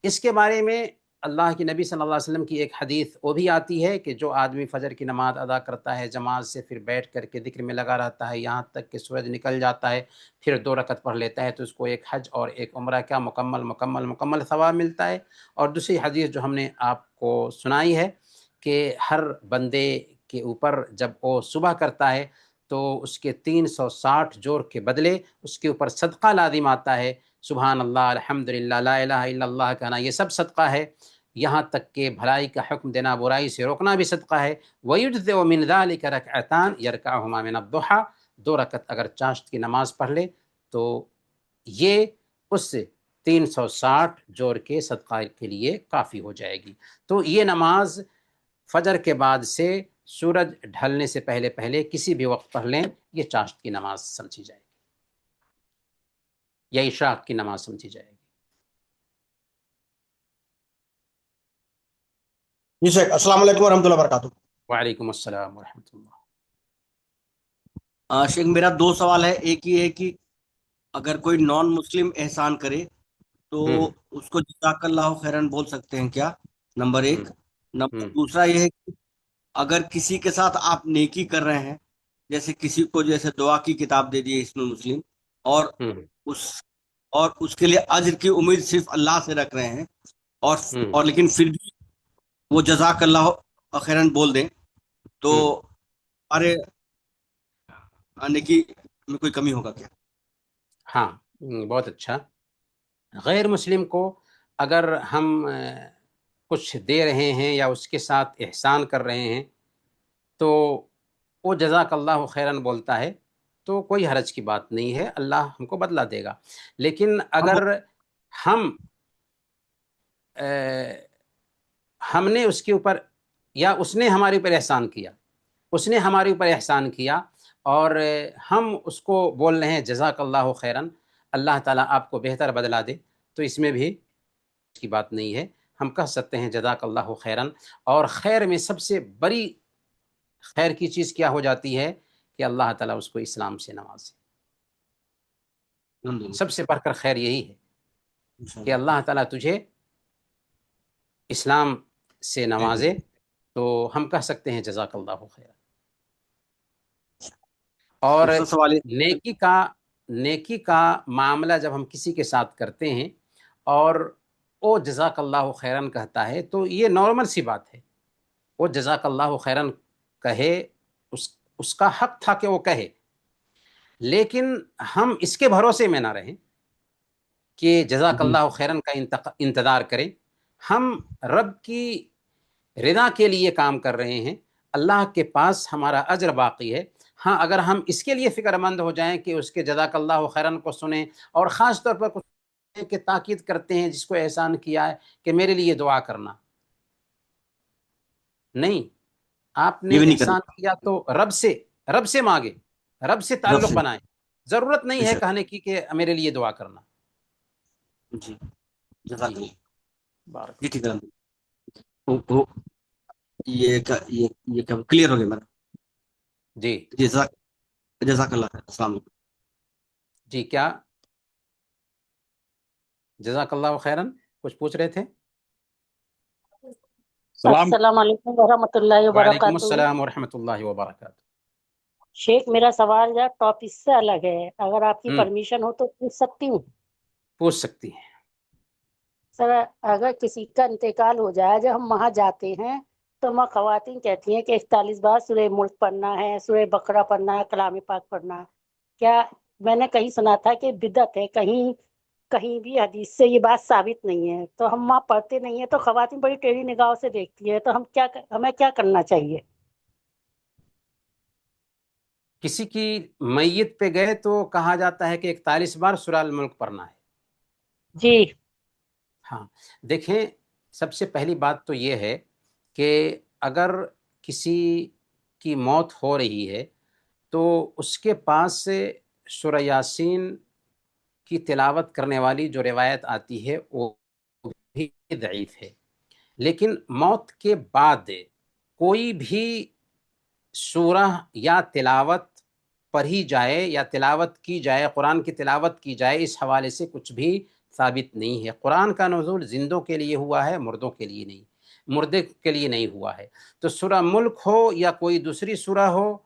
اس کے بارے میں اللہ کی نبی صلی اللہ علیہ وسلم کی ایک حدیث وہ بھی آتی ہے کہ جو آدمی فجر کی نماز ادا کرتا ہے جماعت سے، پھر بیٹھ کر کے ذکر میں لگا رہتا ہے یہاں تک کہ سورج نکل جاتا ہے، پھر 2 رکعت پڑھ لیتا ہے تو اس کو ایک حج اور ایک عمرہ کا مکمل ثواب ملتا ہے. اور دوسری حدیث جو ہم نے آپ کو سنائی ہے کہ ہر بندے کے اوپر جب وہ صبح کرتا ہے تو اس کے 360 جور کے بدلے اس کے اوپر صدقہ لازم آتا ہے. سبحان اللہ، الحمدللہ، لا الہ الا اللہ کہنا، یہ سب صدقہ ہے. یہاں تک کہ بھلائی کا حکم دینا، برائی سے روکنا بھی صدقہ ہے. وَيُجْزِئُ مِنْ ذَلِكَ رَكْعَتَانِ يَرْكَعُهُمَا مِنَ الضُّحَىٰ. 2 رکعت اگر چاشت کی نماز پڑھ لے تو یہ اس 360 جوڑ کے صدقہ کے لیے کافی ہو جائے گی۔ تو یہ نماز فجر کے بعد سے سورج ڈھلنے سے پہلے پہلے کسی بھی وقت پڑھ لیں، یہ چاشت کی نماز سمجھی جائے گی یا عشاء کی نماز سمجھی جائے گی۔ جی شیخ، السلام علیکم ورحمۃ اللہ وبرکاتہ۔ وعلیکم السلام ورحمۃ اللہ۔ شیخ میرا دو سوال ہے، ایک یہ ہے کہ اگر کوئی نان مسلم احسان کرے تو اس کو جزاک اللہ خیرن بول سکتے ہیں کیا؟ نمبر ایک۔ نمبر دوسرا یہ ہے کہ اگر کسی کے ساتھ آپ نیکی کر رہے ہیں، جیسے کسی کو جیسے دعا کی کتاب دے دی حسن مسلم، اور اس کے لیے اجر کی امید صرف اللہ سے رکھ رہے ہیں، اور لیکن پھر بھی وہ جزاک اللہ خیرن بول دیں، تو ہمارے نیکی میں کوئی کمی ہوگا کیا؟ ہاں، بہت اچھا۔ غیر مسلم کو اگر ہم کچھ دے رہے ہیں یا اس کے ساتھ احسان کر رہے ہیں تو وہ جزاک اللہ خیرن بولتا ہے تو کوئی حرج کی بات نہیں ہے، اللہ ہم کو بدلہ دے گا۔ لیکن اگر ہم نے اس کے اوپر یا اس نے ہمارے اوپر احسان کیا اور ہم اس کو بول رہے ہیں جزاک اللہ خیرن، اللہ تعالیٰ آپ کو بہتر بدلہ دے، تو اس میں بھی اس کی بات نہیں ہے، ہم کہہ سکتے ہیں جزاک اللہ خیرن۔ اور خیر میں سب سے بڑی خیر کی چیز کیا ہو جاتی ہے کہ اللہ تعالیٰ اس کو اسلام سے نوازے۔ سب سے بڑھ کر خیر یہی ہے کہ اللہ تعالیٰ تجھے اسلام سے نوازے، تو ہم کہہ سکتے ہیں جزاک اللہ خیر۔ اور نیکی کا معاملہ جب ہم کسی کے ساتھ کرتے ہیں اور وہ جزاک اللہ خیرن کہتا ہے تو یہ نارمل سی بات ہے، وہ جزاک اللہ خیرن کہے، اس کا حق تھا کہ وہ کہے، لیکن ہم اس کے بھروسے میں نہ رہیں کہ جزاک اللہ خیرن کا انتظار کریں۔ ہم رب کی رضا کے لیے کام کر رہے ہیں، اللہ کے پاس ہمارا اجر باقی ہے۔ ہاں، اگر ہم اس کے لیے فکر مند ہو جائیں کہ اس کے جزاک اللہ خیرن کو سنیں، اور خاص طور پر کچھ کہ تاکید کرتے ہیں جس کو احسان کیا ہے کہ میرے لیے دعا کرنا، نہیں، آپ نے احسان کیا تو رب سے مانگے، رب سے تعلق بنائیں، ضرورت نہیں ہے کہنے کی کہ میرے لیے دعا کرنا۔ جی جزاک اللہ، بارک جی ٹھیک ہے، یہ کلیئر ہو گیا میرا۔ جی جزاک اللہ خیر، السلام علیکم۔ جی، کیا جزاک اللہ خیرن کچھ پوچھ رہے تھے؟ السلام علیکم ورحمۃ اللہ وعلیکم وبرکاتہ۔ السلام ورحمۃ اللہ وبرکاتہ۔ شیخ میرا سوال یا ٹاپک سے الگ ہے، اگر آپ کی پرمیشن ہو تو پوچھ سکتی ہوں؟ پوچھ سکتی ہیں۔ سر، اگر کسی کا انتقال ہو جائے، جب ہم وہاں جاتے ہیں تو وہاں خواتین کہتی ہیں کہ 41 بار سورہ ملک پڑھنا ہے، سورہ بقرہ پڑھنا ہے، کلام پاک پڑھنا ہے۔ کیا میں نے کہیں سنا تھا کہ بدعت ہے، کہیں بھی حدیث سے یہ بات ثابت نہیں ہے، تو ہم وہاں پڑھتے نہیں ہیں تو خواتین بڑی ٹیڑھی نگاہوں سے دیکھتی ہے، تو ہمیں کیا کرنا چاہیے؟ کسی کی میت پہ گئے تو کہا جاتا ہے کہ 41 بار سورہ الملک پڑھنا ہے۔ جی ہاں، دیکھیں، سب سے پہلی بات تو یہ ہے کہ اگر کسی کی موت ہو رہی ہے تو اس کے پاس سورہ یاسین کی تلاوت کرنے والی جو روایت آتی ہے وہ بھی ضعیف ہے، لیکن موت کے بعد کوئی بھی سورہ یا تلاوت پڑھی جائے یا تلاوت کی جائے، قرآن کی تلاوت کی جائے، اس حوالے سے کچھ بھی ثابت نہیں ہے۔ قرآن کا نزول زندوں کے لیے ہوا ہے، مردوں کے لیے نہیں، مردے کے لیے نہیں ہوا ہے۔ تو سورہ ملک ہو یا کوئی دوسری سورہ ہو،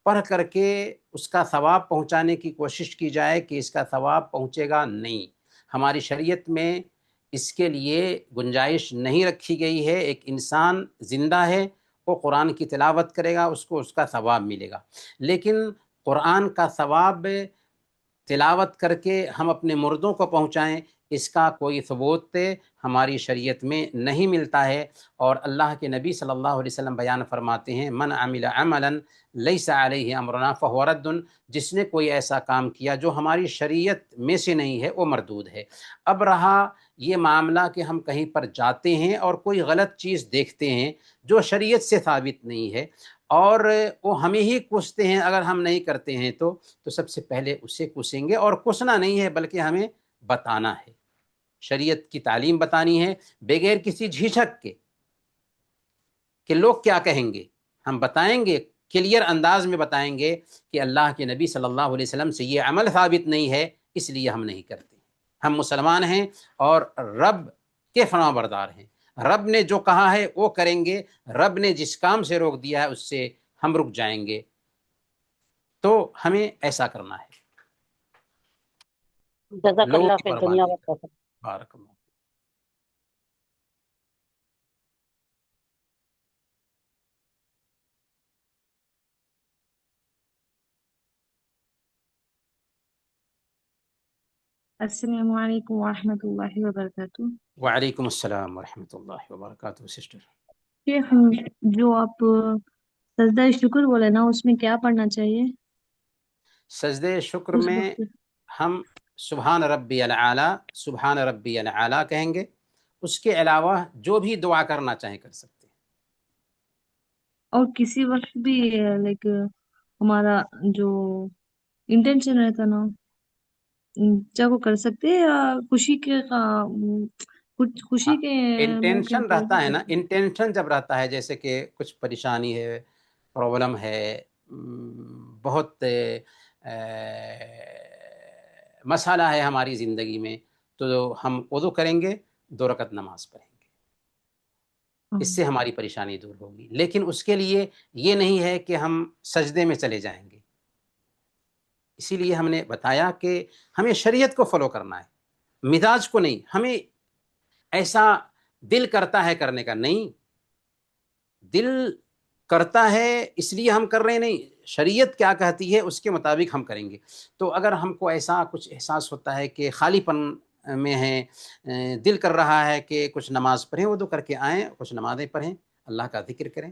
پڑھ کر کے اس کا ثواب پہنچانے کی کوشش کی جائے کہ اس کا ثواب پہنچے گا، نہیں، ہماری شریعت میں اس کے لیے گنجائش نہیں رکھی گئی ہے۔ ایک انسان زندہ ہے، وہ قرآن کی تلاوت کرے گا، اس کو اس کا ثواب ملے گا، لیکن قرآن کا ثواب تلاوت کر کے ہم اپنے مردوں کو پہنچائیں، اس کا کوئی ثبوت ہماری شریعت میں نہیں ملتا ہے، اور اللہ کے نبی صلی اللہ علیہ وسلم بیان فرماتے ہیں من عمل عملا لیس علیہ امرنا فہو رد، جس نے کوئی ایسا کام کیا جو ہماری شریعت میں سے نہیں ہے وہ مردود ہے۔ اب رہا یہ معاملہ کہ ہم کہیں پر جاتے ہیں اور کوئی غلط چیز دیکھتے ہیں جو شریعت سے ثابت نہیں ہے، اور وہ ہمیں ہی کوستے ہیں اگر ہم نہیں کرتے ہیں تو سب سے پہلے اسے کوسیں گے، اور کوسنا نہیں ہے بلکہ ہمیں بتانا ہے، شریعت کی تعلیم بتانی ہے بغیر کسی جھجھک کے کہ لوگ کیا کہیں گے۔ ہم بتائیں گے، کلیئر انداز میں بتائیں گے کہ اللہ کے نبی صلی اللہ علیہ وسلم سے یہ عمل ثابت نہیں ہے، اس لیے ہم نہیں کرتے۔ ہم مسلمان ہیں اور رب کے فرما بردار ہیں، رب نے جو کہا ہے وہ کریں گے، رب نے جس کام سے روک دیا ہے اس سے ہم رک جائیں گے، تو ہمیں ایسا کرنا ہے، جزاک لوگوں اللہ کی خیر، پرواہ دنیا نہیں بھر کرنا۔ بارک اللہ۔ السلام علیکم ورحمۃ اللہ وبرکاتہ۔ وعلیکم السلام ورحمۃ اللہ وبرکاتہ۔ سسٹر شیخ، جو آپ سجدہ شکر بولے نا، اس میں کیا پڑھنا چاہیے سجدے شکر اس میں وقت؟ ہم سبحان ربی العالی، سبحان ربی العالی کہیں گے، اس کے علاوہ جو بھی دعا کرنا چاہیں کر سکتے ہیں۔ اور کسی وقت بھی لائک ہمارا جو انٹینشن رہتا نا، چاہے وہ کر سکتے ہیں، یا خوشی کے خوشی کے موقع انٹینشن پہ رہتا ہے نا، انٹینشن جب رہتا ہے جیسے کہ کچھ پریشانی ہے، پرابلم ہے، بہت مسئلہ ہے ہماری زندگی میں، تو ہم وضو کریں گے، 2 رکعت نماز پڑھیں گے، اس سے ہماری پریشانی دور ہوگی۔ لیکن اس کے لیے یہ نہیں ہے کہ ہم سجدے میں چلے جائیں گے، اسی لیے ہم نے بتایا کہ ہمیں شریعت کو فالو کرنا ہے، مزاج کو نہیں۔ ہمیں ایسا دل کرتا ہے کرنے کا نہیں، دل کرتا ہے اس لیے ہم کر رہے نہیں، شریعت کیا کہتی ہے اس کے مطابق ہم کریں گے۔ تو اگر ہم کو ایسا کچھ احساس ہوتا ہے کہ خالی پن میں ہیں، دل کر رہا ہے کہ کچھ نماز پڑھیں، وضو کر کے آئیں، کچھ نمازیں پڑھیں، اللہ کا ذکر کریں،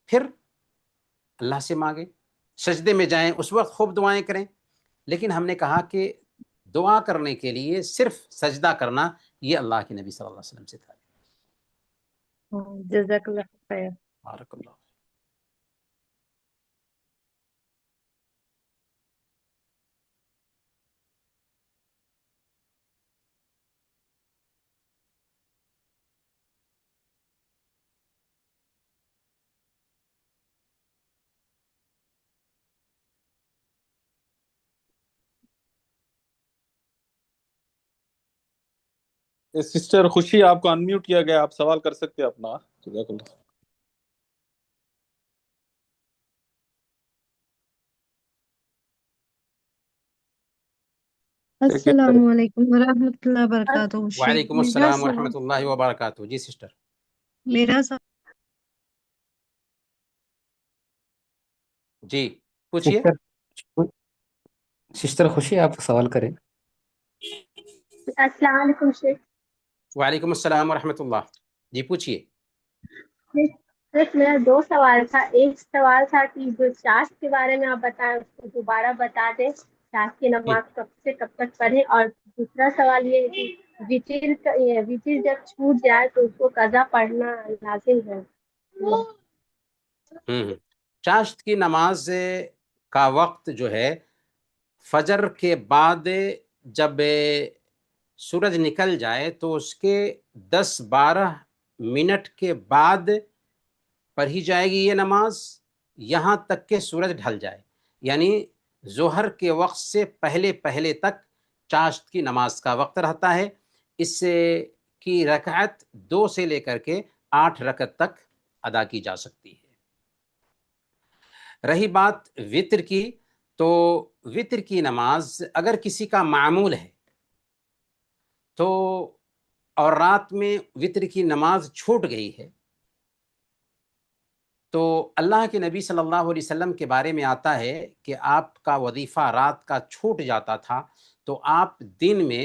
پھر اللہ سے مانگیں، سجدے میں جائیں، اس وقت خوب دعائیں کریں۔ لیکن ہم نے کہا کہ دعا کرنے کے لیے صرف سجدہ کرنا یہ اللہ کے نبی صلی اللہ علیہ وسلم سے تھا۔ جزاک اللہ خیر۔ بارک اللہ۔ سسٹر خوشی، آپ کو انمیوٹ کیا گیا، آپ سوال کر سکتے ہیں اپنا۔ جزاک اللہ۔ السلام علیکم ورحمۃ اللہ وبرکاتہ۔ شیخ، وعلیکم السلام ورحمۃ اللہ وبرکاتہ۔ جی سسٹر۔ میرا جی پوچھیے۔ سسٹر خوشی، آپ سوال کریں۔ السلام علیکم شیخ۔ وعلیکم السلام ورحمۃ اللہ۔ جی پوچھیے۔ شیخ، میرا 2 سوال تھا۔ ایک سوال تھا کہ جو چاشت کے بارے میں آپ بتائیں اس کو دوبارہ بتا دیں، چاشت کی نماز کب سے کب تک پڑھیں، اور دوسرا سوال یہ ہے کہ وتر جب چھوٹ جائے تو اس کو قضا پڑھنا لازم ہے؟ چاشت کی نماز کا وقت جو ہے فجر کے بعد جب سورج نکل جائے تو اس کے 10-12 منٹ کے بعد پڑھی جائے گی یہ نماز، یہاں تک کہ سورج ڈھل جائے، یعنی ظہر کے وقت سے پہلے تک چاشت کی نماز کا وقت رہتا ہے۔ اس کی رکعت 2 سے لے کر کے 8 رکعت تک ادا کی جا سکتی ہے۔ رہی بات وتر کی، تو وتر کی نماز اگر کسی کا معمول ہے تو اور رات میں وتر کی نماز چھوٹ گئی ہے تو اللہ کے نبی صلی اللہ علیہ وسلم کے بارے میں آتا ہے کہ آپ کا وظیفہ رات کا چھوٹ جاتا تھا تو آپ دن میں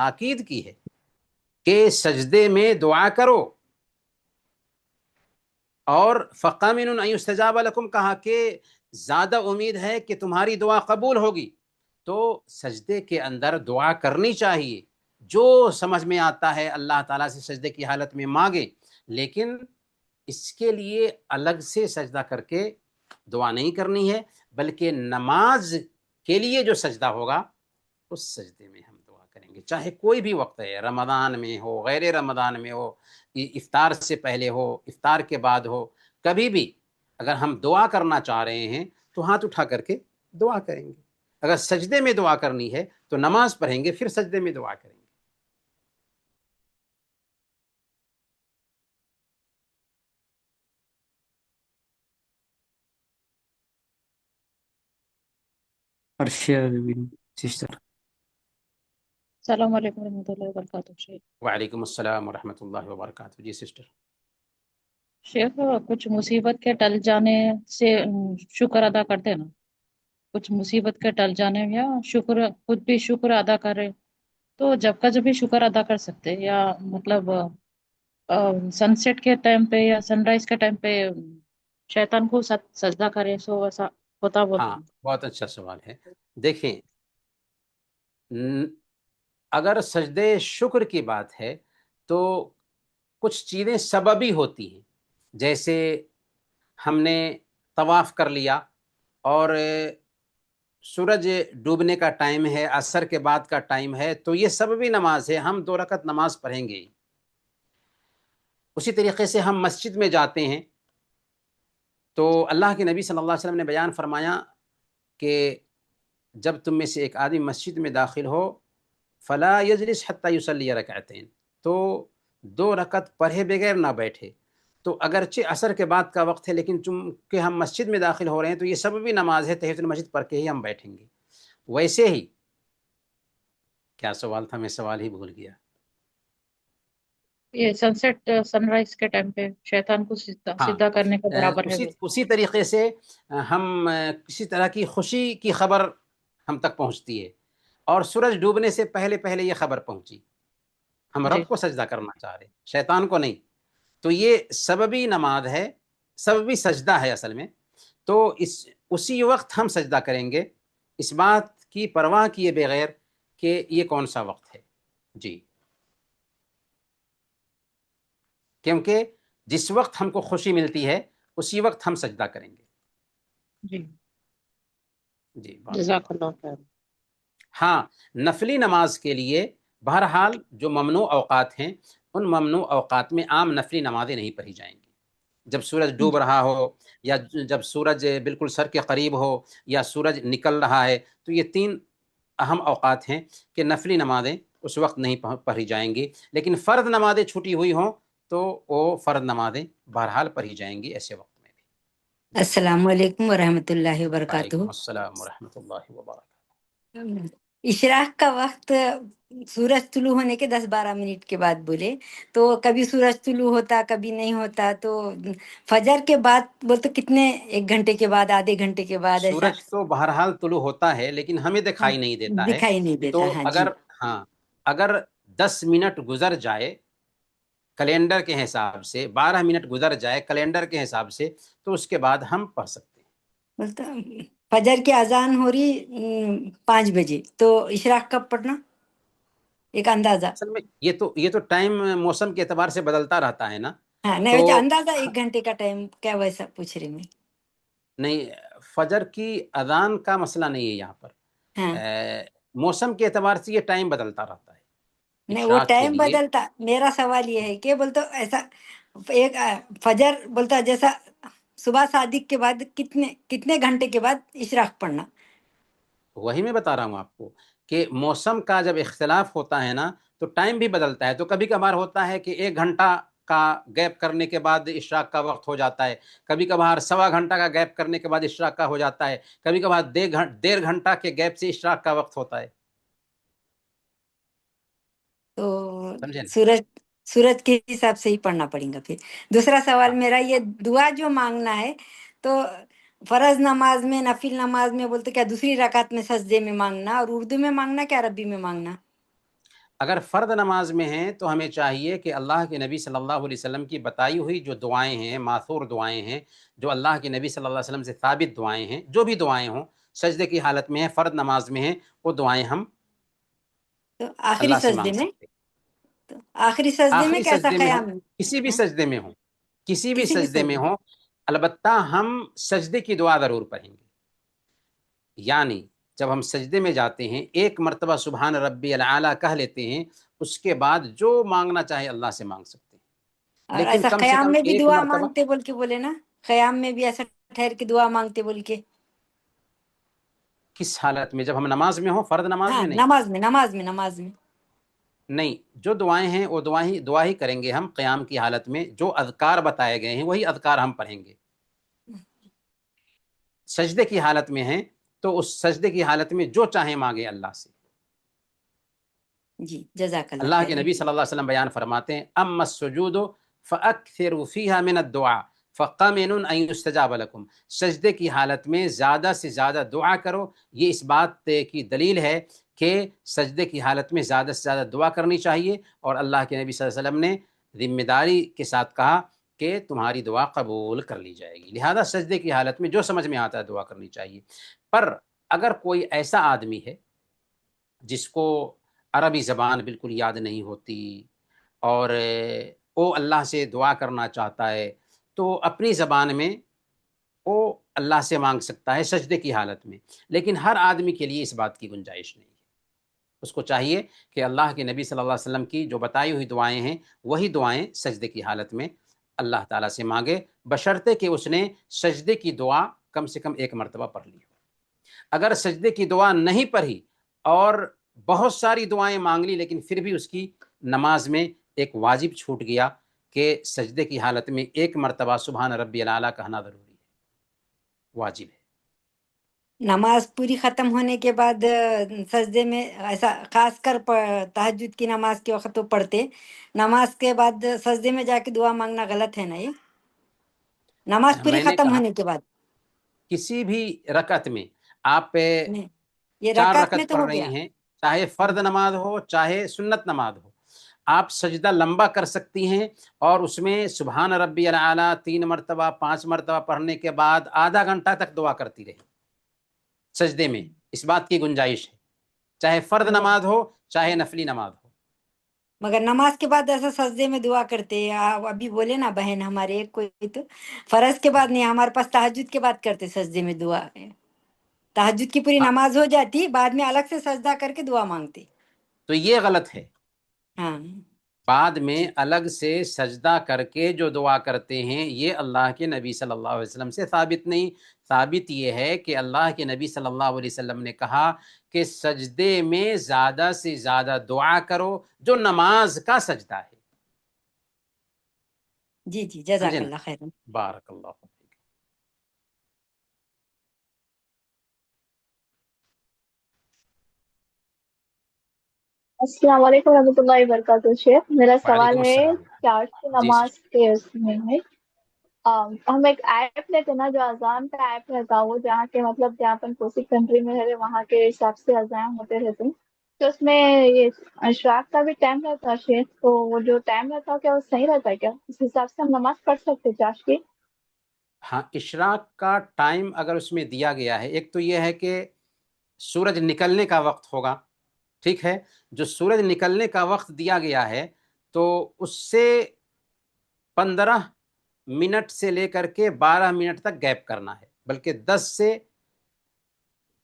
تاکید کی ہے کہ سجدے میں دعا کرو، اور فَقَامِنٌ أَن يُسْتَجَابَ لَكُمْ کہا کہ زیادہ امید ہے کہ تمہاری دعا قبول ہوگی. تو سجدے کے اندر دعا کرنی چاہیے، جو سمجھ میں آتا ہے اللہ تعالیٰ سے سجدے کی حالت میں مانگے، لیکن اس کے لیے الگ سے سجدہ کر کے دعا نہیں کرنی ہے، بلکہ نماز کے لیے جو سجدہ ہوگا اس سجدے میں ہم دعا کریں گے، چاہے کوئی بھی وقت ہے، رمضان میں ہو، غیر رمضان میں ہو، افطار سے پہلے ہو، افطار کے بعد ہو، کبھی بھی اگر ہم دعا کرنا چاہ رہے ہیں تو ہاتھ اٹھا کر کے دعا کریں گے. اگر سجدے میں دعا کرنی ہے تو نماز پڑھیں گے، پھر سجدے میں دعا کریں گے. عرشیہ سسٹر. السلام علیکم ورحمۃ اللہ وبرکاتہ. شیخ وعلیکم السلام ورحمۃ اللہ وبرکاتہ. جی سسٹر. شیخ کچھ مصیبت کے ٹل جانے سے شکر ادا کرتے نا، کچھ مصیبت کے ٹل جانے یا شکر خود بھی شکر ادا کرے، تو جب کا جب بھی شکر ادا کر سکتے، یا مطلب سن سیٹ کے ٹائم پہ یا سن رائز کے ٹائم پہ شیطان کو سجدہ کرے، سو ایسا ہوتا ہاں، بہت اچھا سوال ہے. دیکھیں، اگر سجدے شکر کی بات ہے تو کچھ چیزیں سببی ہوتی ہیں، جیسے ہم نے طواف کر لیا اور سورج ڈوبنے کا ٹائم ہے، عصر کے بعد کا ٹائم ہے، تو یہ سببی نماز ہے، ہم 2 رکعت نماز پڑھیں گے. اسی طریقے سے ہم مسجد میں جاتے ہیں تو اللہ کے نبی صلی اللہ علیہ وسلم نے بیان فرمایا کہ جب تم میں سے ایک آدمی مسجد میں داخل ہو فلا یجلس حتی یصلی رکعتین، تو 2 رکعت پڑھے بغیر نہ بیٹھے. تو اگرچہ عصر کے بعد کا وقت ہے، لیکن چونکہ ہم مسجد میں داخل ہو رہے ہیں تو یہ سببی نماز ہے، تحیۃ المسجد پڑھ کے ہی ہم بیٹھیں گے. ویسے ہی کیا سوال تھا، میں سوال ہی بھول گیا. یہ سن سیٹ سن رائز کے ٹائم پہ شیطان کو سیدھا کرنے کے برابر ہے. اسی طریقے سے ہم کسی طرح کی خوشی کی خبر ہم تک پہنچتی ہے اور سورج ڈوبنے سے پہلے پہلے یہ خبر پہنچی، ہم رب کو سجدہ کرنا چاہ رہے، شیطان کو نہیں، تو یہ سببی نماز ہے، سببی سجدہ ہے اصل میں. تو اسی وقت ہم سجدہ کریں گے، اس بات کی پرواہ کیے بغیر کہ یہ کون سا وقت ہے. جی، کیونکہ جس وقت ہم کو خوشی ملتی ہے اسی وقت ہم سجدہ کریں گے. جی جی، جزاک اللہ خیر. ہاں، نفلی نماز کے لیے بہرحال جو ممنوع اوقات ہیں، ان ممنوع اوقات میں عام نفلی نمازیں نہیں پڑھی جائیں گی. جب سورج ڈوب رہا ہو، یا جب سورج بالکل سر کے قریب ہو، یا سورج نکل رہا ہے، تو یہ 3 اہم اوقات ہیں کہ نفلی نمازیں اس وقت نہیں پڑھی جائیں گی. لیکن فرض نمازیں چھٹی ہوئی ہوں تو وہ فرض نمازیں بہرحال پڑھی جائیں گی ایسے وقت میں بھی. السلام علیکم ورحمۃ اللہ وبرکاتہ. وعلیکم السلام ورحمۃ اللہ وبرکاتہ. اشراق کا وقت سورج طلوع ہونے کے 10-12 منٹ کے بعد بولے، تو کبھی سورج طلوع ہوتا کبھی نہیں ہوتا، تو فجر کے بعد بولتے کتنے، 1 گھنٹے کے بعد، آدھے گھنٹے کے بعد، ایسا سورج تو بہرحال طلوع ہوتا ہے لیکن ہمیں دکھائی نہیں دیتا ہے. دکھائی نہیں دیتا. تو ہاں جی، اگر 10 منٹ گزر جائے کیلنڈر کے حساب سے، 12 منٹ گزر جائے کیلنڈر کے حساب سے، تو اس کے بعد ہم پڑھ سکتے ہیں. بولتا فجر کی اذان ہو رہی 5 بجے، تو اشراق کب پڑھنا، ایک اندازہ. اصل میں یہ تو ٹائم موسم کے اعتبار سے بدلتا رہتا ہے نا. ہاں نہیں، تو ویسے اندازہ 1 گھنٹے کا ٹائم کیا، ویسا پوچھ رہی میں. نہیں، فجر کی اذان کا مسئلہ نہیں ہے یہاں پر. ہاں موسم کے اعتبار سے یہ ٹائم بدلتا رہتا ہے. نہیں، وہ اشراق کے ٹائم لیے بدلتا. میرا سوال یہ ہے کہ بولتا ایسا ایک فجر بولتا جیسا صبح صادق کے بعد کتنے گھنٹے کے بعد اشراق پڑھنا. وہی میں بتا رہا ہوں آپ کو کہ موسم کا جب اختلاف ہوتا ہے نا تو ٹائم بھی بدلتا ہے. تو کبھی کبھار ہوتا ہے کہ 1 گھنٹہ کا گیپ کرنے کے بعد اشراق کا وقت ہو جاتا ہے، کبھی کبھار 1.25 گھنٹہ کا گیپ کرنے کے بعد اشراق کا ہو جاتا ہے، کبھی کبھار 1.5 گھنٹہ کے گیپ سے اشراق کا وقت ہوتا ہے. تو سمجھے نا؟ سورج کے حساب سے ہی پڑھنا پڑے گا. پھر دوسرا سوال میرا، یہ دعا جو مانگنا ہے تو فرض نماز میں، نفل نماز میں بولتے کیا دوسری رکعت میں سجدے میں مانگنا، اور اردو میں مانگنا کہ عربی میں مانگنا؟ اگر فرد نماز میں ہیں تو ہمیں چاہیے کہ اللہ کے نبی صلی اللہ علیہ وسلم کی بتائی ہوئی جو دعائیں ہیں، ماثور دعائیں ہیں، جو اللہ کے نبی صلی اللہ علیہ وسلم سے ثابت دعائیں ہیں، جو بھی دعائیں ہوں، سجدے کی حالت میں ہیں، فرد نماز میں ہیں، وہ دعائیں ہم تو آخری اللہ سے سجدے مانگ میں، سکتے ہیں۔ تو آخری سجدے میں آخری کیسا سجدے میں ہوں، قیام؟ کسی بھی ہاں، سجدے میں ہوں، کسی بھی کسی بھی سجدے میں سجدے، ہوں، البتہ ہم سجدے کی دعا ضرور پڑھیں گے۔ یعنی جب ہم سجدے میں جاتے ہیں، ایک مرتبہ سبحان ربی العالی کہہ لیتے ہیں، اس کے بعد جو مانگنا چاہے اللہ سے مانگ سکتے ہیں، اور لیکن ایسا کم سے قیام کم میں بھی ایک دعا مرتبہ۔ مانگتے بول کے بولے نا، قیام میں بھی ایسا ٹھہر کے دعا مانگتے بول کے؟ کس حالت میں؟ جب ہم نماز میں ہوں، فرد نماز ہاں، میں نہیں، نماز میں نہیں، جو دعائیں ہیں وہ دعا ہی کریں گے ہم قیام کی حالت میں، جو اذکار بتائے گئے ہیں وہی اذکار ہم پڑھیں گے۔ سجدے کی حالت میں ہیں تو اس سجدے کی حالت میں جو چاہیں مانگے اللہ سے۔ جی، جزاک اللہ اللہ خیر۔ کے نبی صلی اللہ علیہ وسلم بیان فرماتے ہیں، اما السجود فاکثروا فیہا من الدعاء فقمن ان یستجاب لکم، سجدے کی حالت میں زیادہ سے زیادہ دعا کرو۔ یہ اس بات کی دلیل ہے کہ سجدے کی حالت میں زیادہ سے زیادہ دعا کرنی چاہیے، اور اللہ کے نبی صلی اللہ علیہ وسلم نے ذمہ داری کے ساتھ کہا کہ تمہاری دعا قبول کر لی جائے گی، لہذا سجدے کی حالت میں جو سمجھ میں آتا ہے دعا کرنی چاہیے۔ پر اگر کوئی ایسا آدمی ہے جس کو عربی زبان بالکل یاد نہیں ہوتی اور وہ اللہ سے دعا کرنا چاہتا ہے، تو اپنی زبان میں وہ اللہ سے مانگ سکتا ہے سجدے کی حالت میں، لیکن ہر آدمی کے لیے اس بات کی گنجائش نہیں ہے۔ اس کو چاہیے کہ اللہ کے نبی صلی اللہ علیہ وسلم کی جو بتائی ہوئی دعائیں ہیں وہی دعائیں سجدے کی حالت میں اللہ تعالیٰ سے مانگے، بشرطے کہ اس نے سجدے کی دعا کم سے کم ایک مرتبہ پڑھ لی ہو۔ اگر سجدے کی دعا نہیں پڑھی اور بہت ساری دعائیں مانگ لی لیکن پھر بھی اس کی نماز میں ایک واجب چھوٹ گیا کہ سجدے کی حالت میں ایک مرتبہ سبحان ربی العلیٰ کہنا ضروری ہے، واجب ہے۔ نماز پوری ختم ہونے کے بعد سجدے میں ایسا خاص کر تہجد کی نماز کے وقت تو پڑھتے، نماز کے بعد سجدے میں جا کے دعا مانگنا غلط ہے نا؟ یہ نماز پوری میں نے ختم کہا ہونے کے بعد کسی بھی رکعت میں آپ نہیں، یہ 4 رکعت میں رکعت تو پڑھ ہو رہی گیا۔ ہیں، چاہے فرد نماز ہو چاہے سنت نماز ہو، آپ سجدہ لمبا کر سکتی ہیں اور اس میں سبحان ربی العلیٰ 3 مرتبہ 5 مرتبہ پڑھنے کے بعد آدھا گھنٹہ تک دعا کرتی رہے سجدے میں، اس بات کی گنجائش ہے، چاہے فرد نماز ہو چاہے نفلی نماز ہو۔ مگر نماز کے بعد ایسا سجدے میں دعا کرتے ہیں، آپ ابھی بولے نا بہن ہمارے ایک کوئی، تو فرض کے بعد نہیں، ہمارے پاس تہجد کے بعد کرتے سجدے میں دعا، تہجد کی پوری ہاں، نماز ہو جاتی، بعد میں الگ سے سجدہ کر کے دعا مانگتے۔ تو یہ غلط ہے، ہاں بعد میں الگ سے سجدہ کر کے جو دعا کرتے ہیں یہ اللہ کے نبی صلی اللہ علیہ وسلم سے ثابت نہیں۔ ثابت یہ ہے کہ اللہ کے نبی صلی اللہ علیہ وسلم نے کہا کہ سجدے میں زیادہ سے زیادہ دعا کرو جو نماز کا سجدہ ہے۔ جی جی، سمجھے جزاک نا؟ اللہ خیر۔ بارک اللہ فیک۔ السلام علیکم ورحمۃ اللہ وبرکاتہ۔ شیخ میرا سوال وعلیکم ہے السلام۔ چارج کی جی نماز کے اس میں ہے ہم ایک ایپ لیتے نا جو اذان کا ایپ رہتا، وہ جہاں کے مطلب جہاں اپن کوسی کنٹری میں رہے وہاں کے حساب سے اذان ہوتے رہتے ہیں، تو اس میں یہ اشراق کا بھی ٹائم رہتا ہے شیخ، تو وہ جو ٹائم رہتا کیا وہ صحیح رہتا ہے کیا؟ اس حساب سے ہم نماز پڑھ سکتے چارج کی؟ ہاں، اشراق کا ٹائم اگر اس میں دیا گیا ہے، ایک تو یہ ہے کہ سورج نکلنے کا وقت ہوگا، ٹھیک ہے، جو سورج نکلنے کا وقت دیا گیا ہے تو اس سے 15 منٹ سے لے کر کے 12 منٹ تک گیپ کرنا ہے، بلکہ 10 سے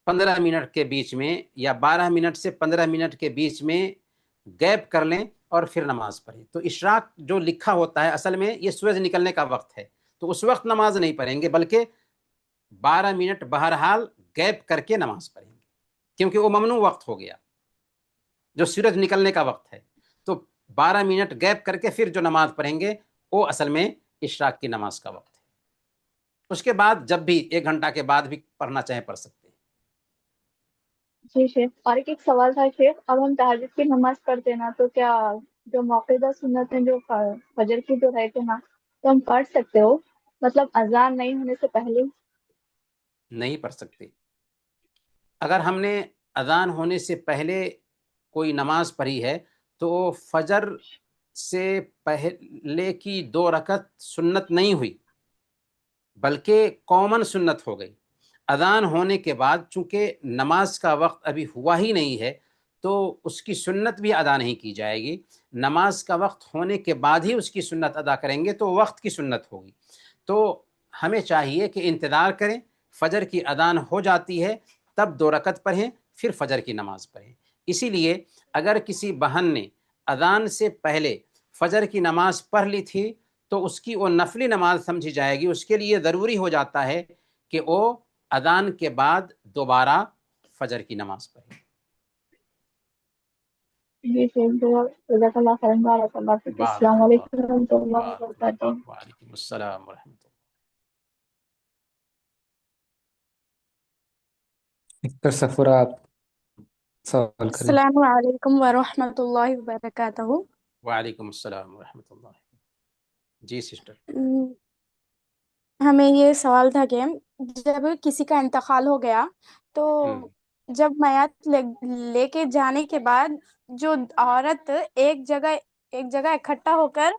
15 منٹ کے بیچ میں یا 12 منٹ سے 15 منٹ کے بیچ میں گیپ کر لیں اور پھر نماز پڑھیں۔ تو اشراق جو لکھا ہوتا ہے اصل میں یہ سورج نکلنے کا وقت ہے، تو اس وقت نماز نہیں پڑھیں گے بلکہ 12 منٹ بہرحال گیپ کر کے نماز پڑھیں گے، کیونکہ وہ ممنوع وقت ہو گیا جو سورج نکلنے کا وقت ہے، تو 12 منٹ گیپ کر کے پھر جو نماز پڑھیں گے وہ اصل میں اشراق کی نماز کا وقت ہے۔ اس کے بعد جب بھی 1 گھنٹہ کے بعد بھی پڑھنا چاہیں پڑھ سکتے ہیں۔ جی شیخ، اور ایک سوال تھا شیخ، اب ہم تہجد کی نماز پڑھتے نا تو کیا جو موقعہ سنت ہیں جو فجر کی جو رہتے نا تو ہم پڑھ سکتے ہو، مطلب اذان نہیں ہونے سے پہلے؟ نہیں پڑھ سکتے۔ اگر ہم نے اذان ہونے سے پہلے کوئی نماز پڑھی ہے تو فجر سے پہلے کی 2 رکعت سنت نہیں ہوئی بلکہ کامن سنت ہو گئی. اذان ہونے کے بعد چونکہ نماز کا وقت ابھی ہوا ہی نہیں ہے تو اس کی سنت بھی ادا نہیں کی جائے گی. نماز کا وقت ہونے کے بعد ہی اس کی سنت ادا کریں گے تو وقت کی سنت ہوگی. تو ہمیں چاہیے کہ انتظار کریں، فجر کی اذان ہو جاتی ہے تب 2 رکعت پڑھیں، پھر فجر کی نماز پڑھیں. اسی لیے اگر کسی بہن نے اذان سے پہلے فجر کی نماز پڑھ لی تھی تو اس کی وہ نفلی نماز سمجھی جائے گی. اس کے لیے ضروری ہو جاتا ہے کہ وہ اذان کے بعد دوبارہ فجر کی نماز پڑھے. جی جزاک اللہ خیرا، بارک اللہ فیک. السلام علیکم و رحمۃ اللہ وبرکاتہ. وعلیکم السلام ورحمۃ اللہ. سسٹر سفورہ آپ سوال کریں. السلام علیکم ورحمۃ اللہ وبرکاتہ. وعلیکم السلام ورحمۃ اللہ. جی سسٹر. ہمیں یہ سوال تھا کہ جب کسی کا انتقال ہو گیا تو جب میت لے کے جانے کے بعد جو عورت ایک جگہ اکٹھا ہو کر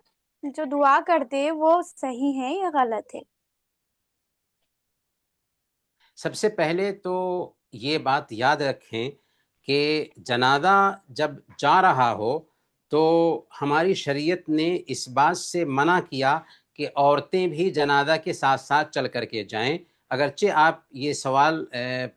جو دعا کرتے وہ صحیح ہے یا غلط ہے؟ سب سے پہلے تو یہ بات یاد رکھیں کہ جنازہ جب جا رہا ہو تو ہماری شریعت نے اس بات سے منع کیا کہ عورتیں بھی جنازہ کے ساتھ ساتھ چل کر کے جائیں. اگرچہ آپ یہ سوال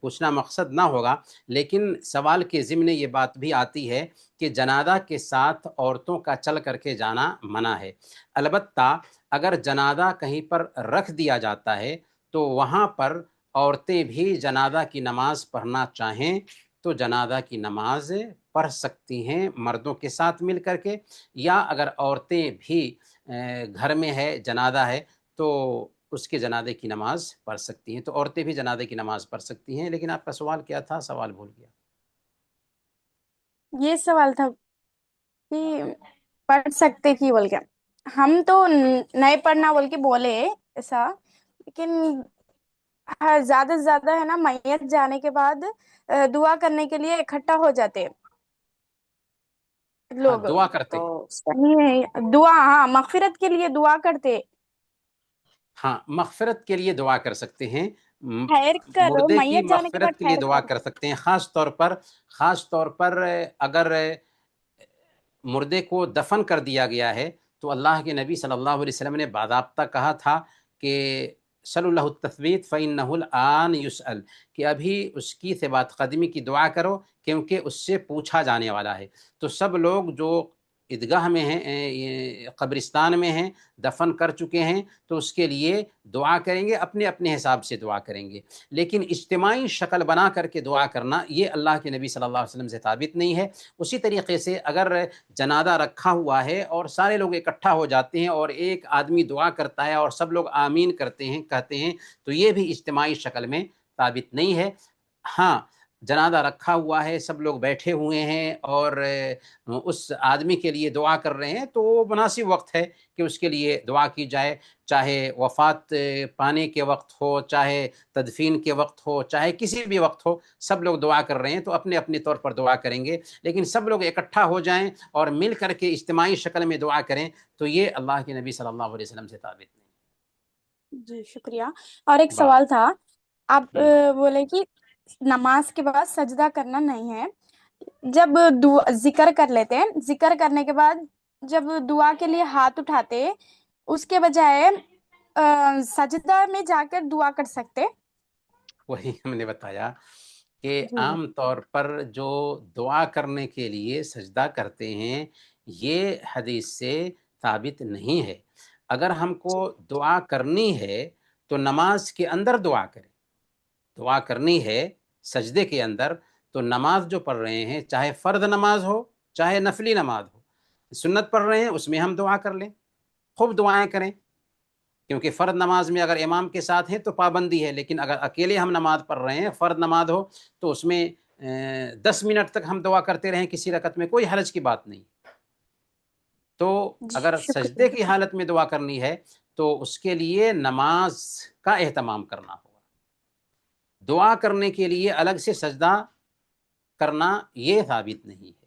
پوچھنا مقصد نہ ہوگا لیکن سوال کے ضمن یہ بات بھی آتی ہے کہ جنازہ کے ساتھ عورتوں کا چل کر کے جانا منع ہے. البتہ اگر جنازہ کہیں پر رکھ دیا جاتا ہے تو وہاں پر عورتیں بھی جنازہ کی نماز پڑھنا چاہیں تو جنازہ کی نماز پڑھ سکتی ہیں مردوں کے ساتھ مل کر کے، یا اگر عورتیں بھی گھر میں ہے جنازہ ہے تو اس کے جنازے کی نماز پڑھ سکتی ہیں. تو عورتیں بھی جنازے کی نماز پڑھ سکتی ہیں. لیکن آپ کا سوال کیا تھا؟ سوال بھول گیا. یہ سوال تھا کہ پڑھ سکتے کی بول کے، ہم تو نہیں پڑھنا بول کے بولے ایسا، لیکن زیادہ سے زیادہ ہے نا میت جانے کے بعد دعا کرنے کے لیے اکٹھا ہو جاتے لوگ. دعا کرتے تو صحیح ہے دعا، ہاں مغفرت کے لیے دعا کرتے. ہاں مغفرت کے لیے دعا کر سکتے ہیں، ٹھہر کر مردے کی میت جانے کے بعد مغفرت کے لیے ٹھہر دعا کر. کر سکتے ہیں. خاص طور پر اگر مردے کو دفن کر دیا گیا ہے تو اللہ کے نبی صلی اللہ علیہ وسلم نے باضابطہ کہا تھا کہ صلی اللہ التثبیت فإنہ الآن یسأل، کہ ابھی اس کی ثبات قدمی کی دعا کرو کیونکہ اس سے پوچھا جانے والا ہے. تو سب لوگ جو عیدگاہ میں ہیں، قبرستان میں ہیں، دفن کر چکے ہیں تو اس کے لیے دعا کریں گے، اپنے اپنے حساب سے دعا کریں گے. لیکن اجتماعی شکل بنا کر کے دعا کرنا یہ اللہ کے نبی صلی اللہ علیہ وسلم سے ثابت نہیں ہے. اسی طریقے سے اگر جنازہ رکھا ہوا ہے اور سارے لوگ اکٹھا ہو جاتے ہیں اور ایک آدمی دعا کرتا ہے اور سب لوگ آمین کرتے ہیں کہتے ہیں تو یہ بھی اجتماعی شکل میں ثابت نہیں ہے. ہاں جنازہ رکھا ہوا ہے، سب لوگ بیٹھے ہوئے ہیں اور اس آدمی کے لیے دعا کر رہے ہیں تو وہ مناسب وقت ہے کہ اس کے لیے دعا کی جائے، چاہے وفات پانے کے وقت ہو، چاہے تدفین کے وقت ہو، چاہے کسی بھی وقت ہو. سب لوگ دعا کر رہے ہیں تو اپنے اپنے طور پر دعا کریں گے. لیکن سب لوگ اکٹھا ہو جائیں اور مل کر کے اجتماعی شکل میں دعا کریں تو یہ اللہ کے نبی صلی اللہ علیہ وسلم سے ثابت نہیں. جی شکریہ. اور ایک سوال تھا، آپ بولے کہ نماز کے بعد سجدہ کرنا نہیں ہے. جب ذکر کر لیتے ہیں، ذکر کرنے کے بعد جب دعا کے لیے ہاتھ اٹھاتے اس کے بجائے سجدہ میں جا کر دعا کر سکتے. وہی ہم نے بتایا کہ عام طور پر جو دعا کرنے کے لیے سجدہ کرتے ہیں یہ حدیث سے ثابت نہیں ہے. اگر ہم کو دعا کرنی ہے تو نماز کے اندر دعا کریں. دعا کرنی ہے سجدے کے اندر تو نماز جو پڑھ رہے ہیں، چاہے فرض نماز ہو چاہے نفلی نماز ہو، سنت پڑھ رہے ہیں اس میں ہم دعا کر لیں، خوب دعائیں کریں. کیونکہ فرض نماز میں اگر امام کے ساتھ ہیں تو پابندی ہے، لیکن اگر اکیلے ہم نماز پڑھ رہے ہیں فرض نماز ہو تو اس میں 10 منٹ تک ہم دعا کرتے رہیں کسی رکعت میں، کوئی حرج کی بات نہیں. تو اگر سجدے کی حالت میں دعا کرنی ہے تو اس کے لیے نماز کا اہتمام کرنا ہوگا. دعا کرنے کے لیے الگ سے سجدہ کرنا یہ ثابت نہیں ہے.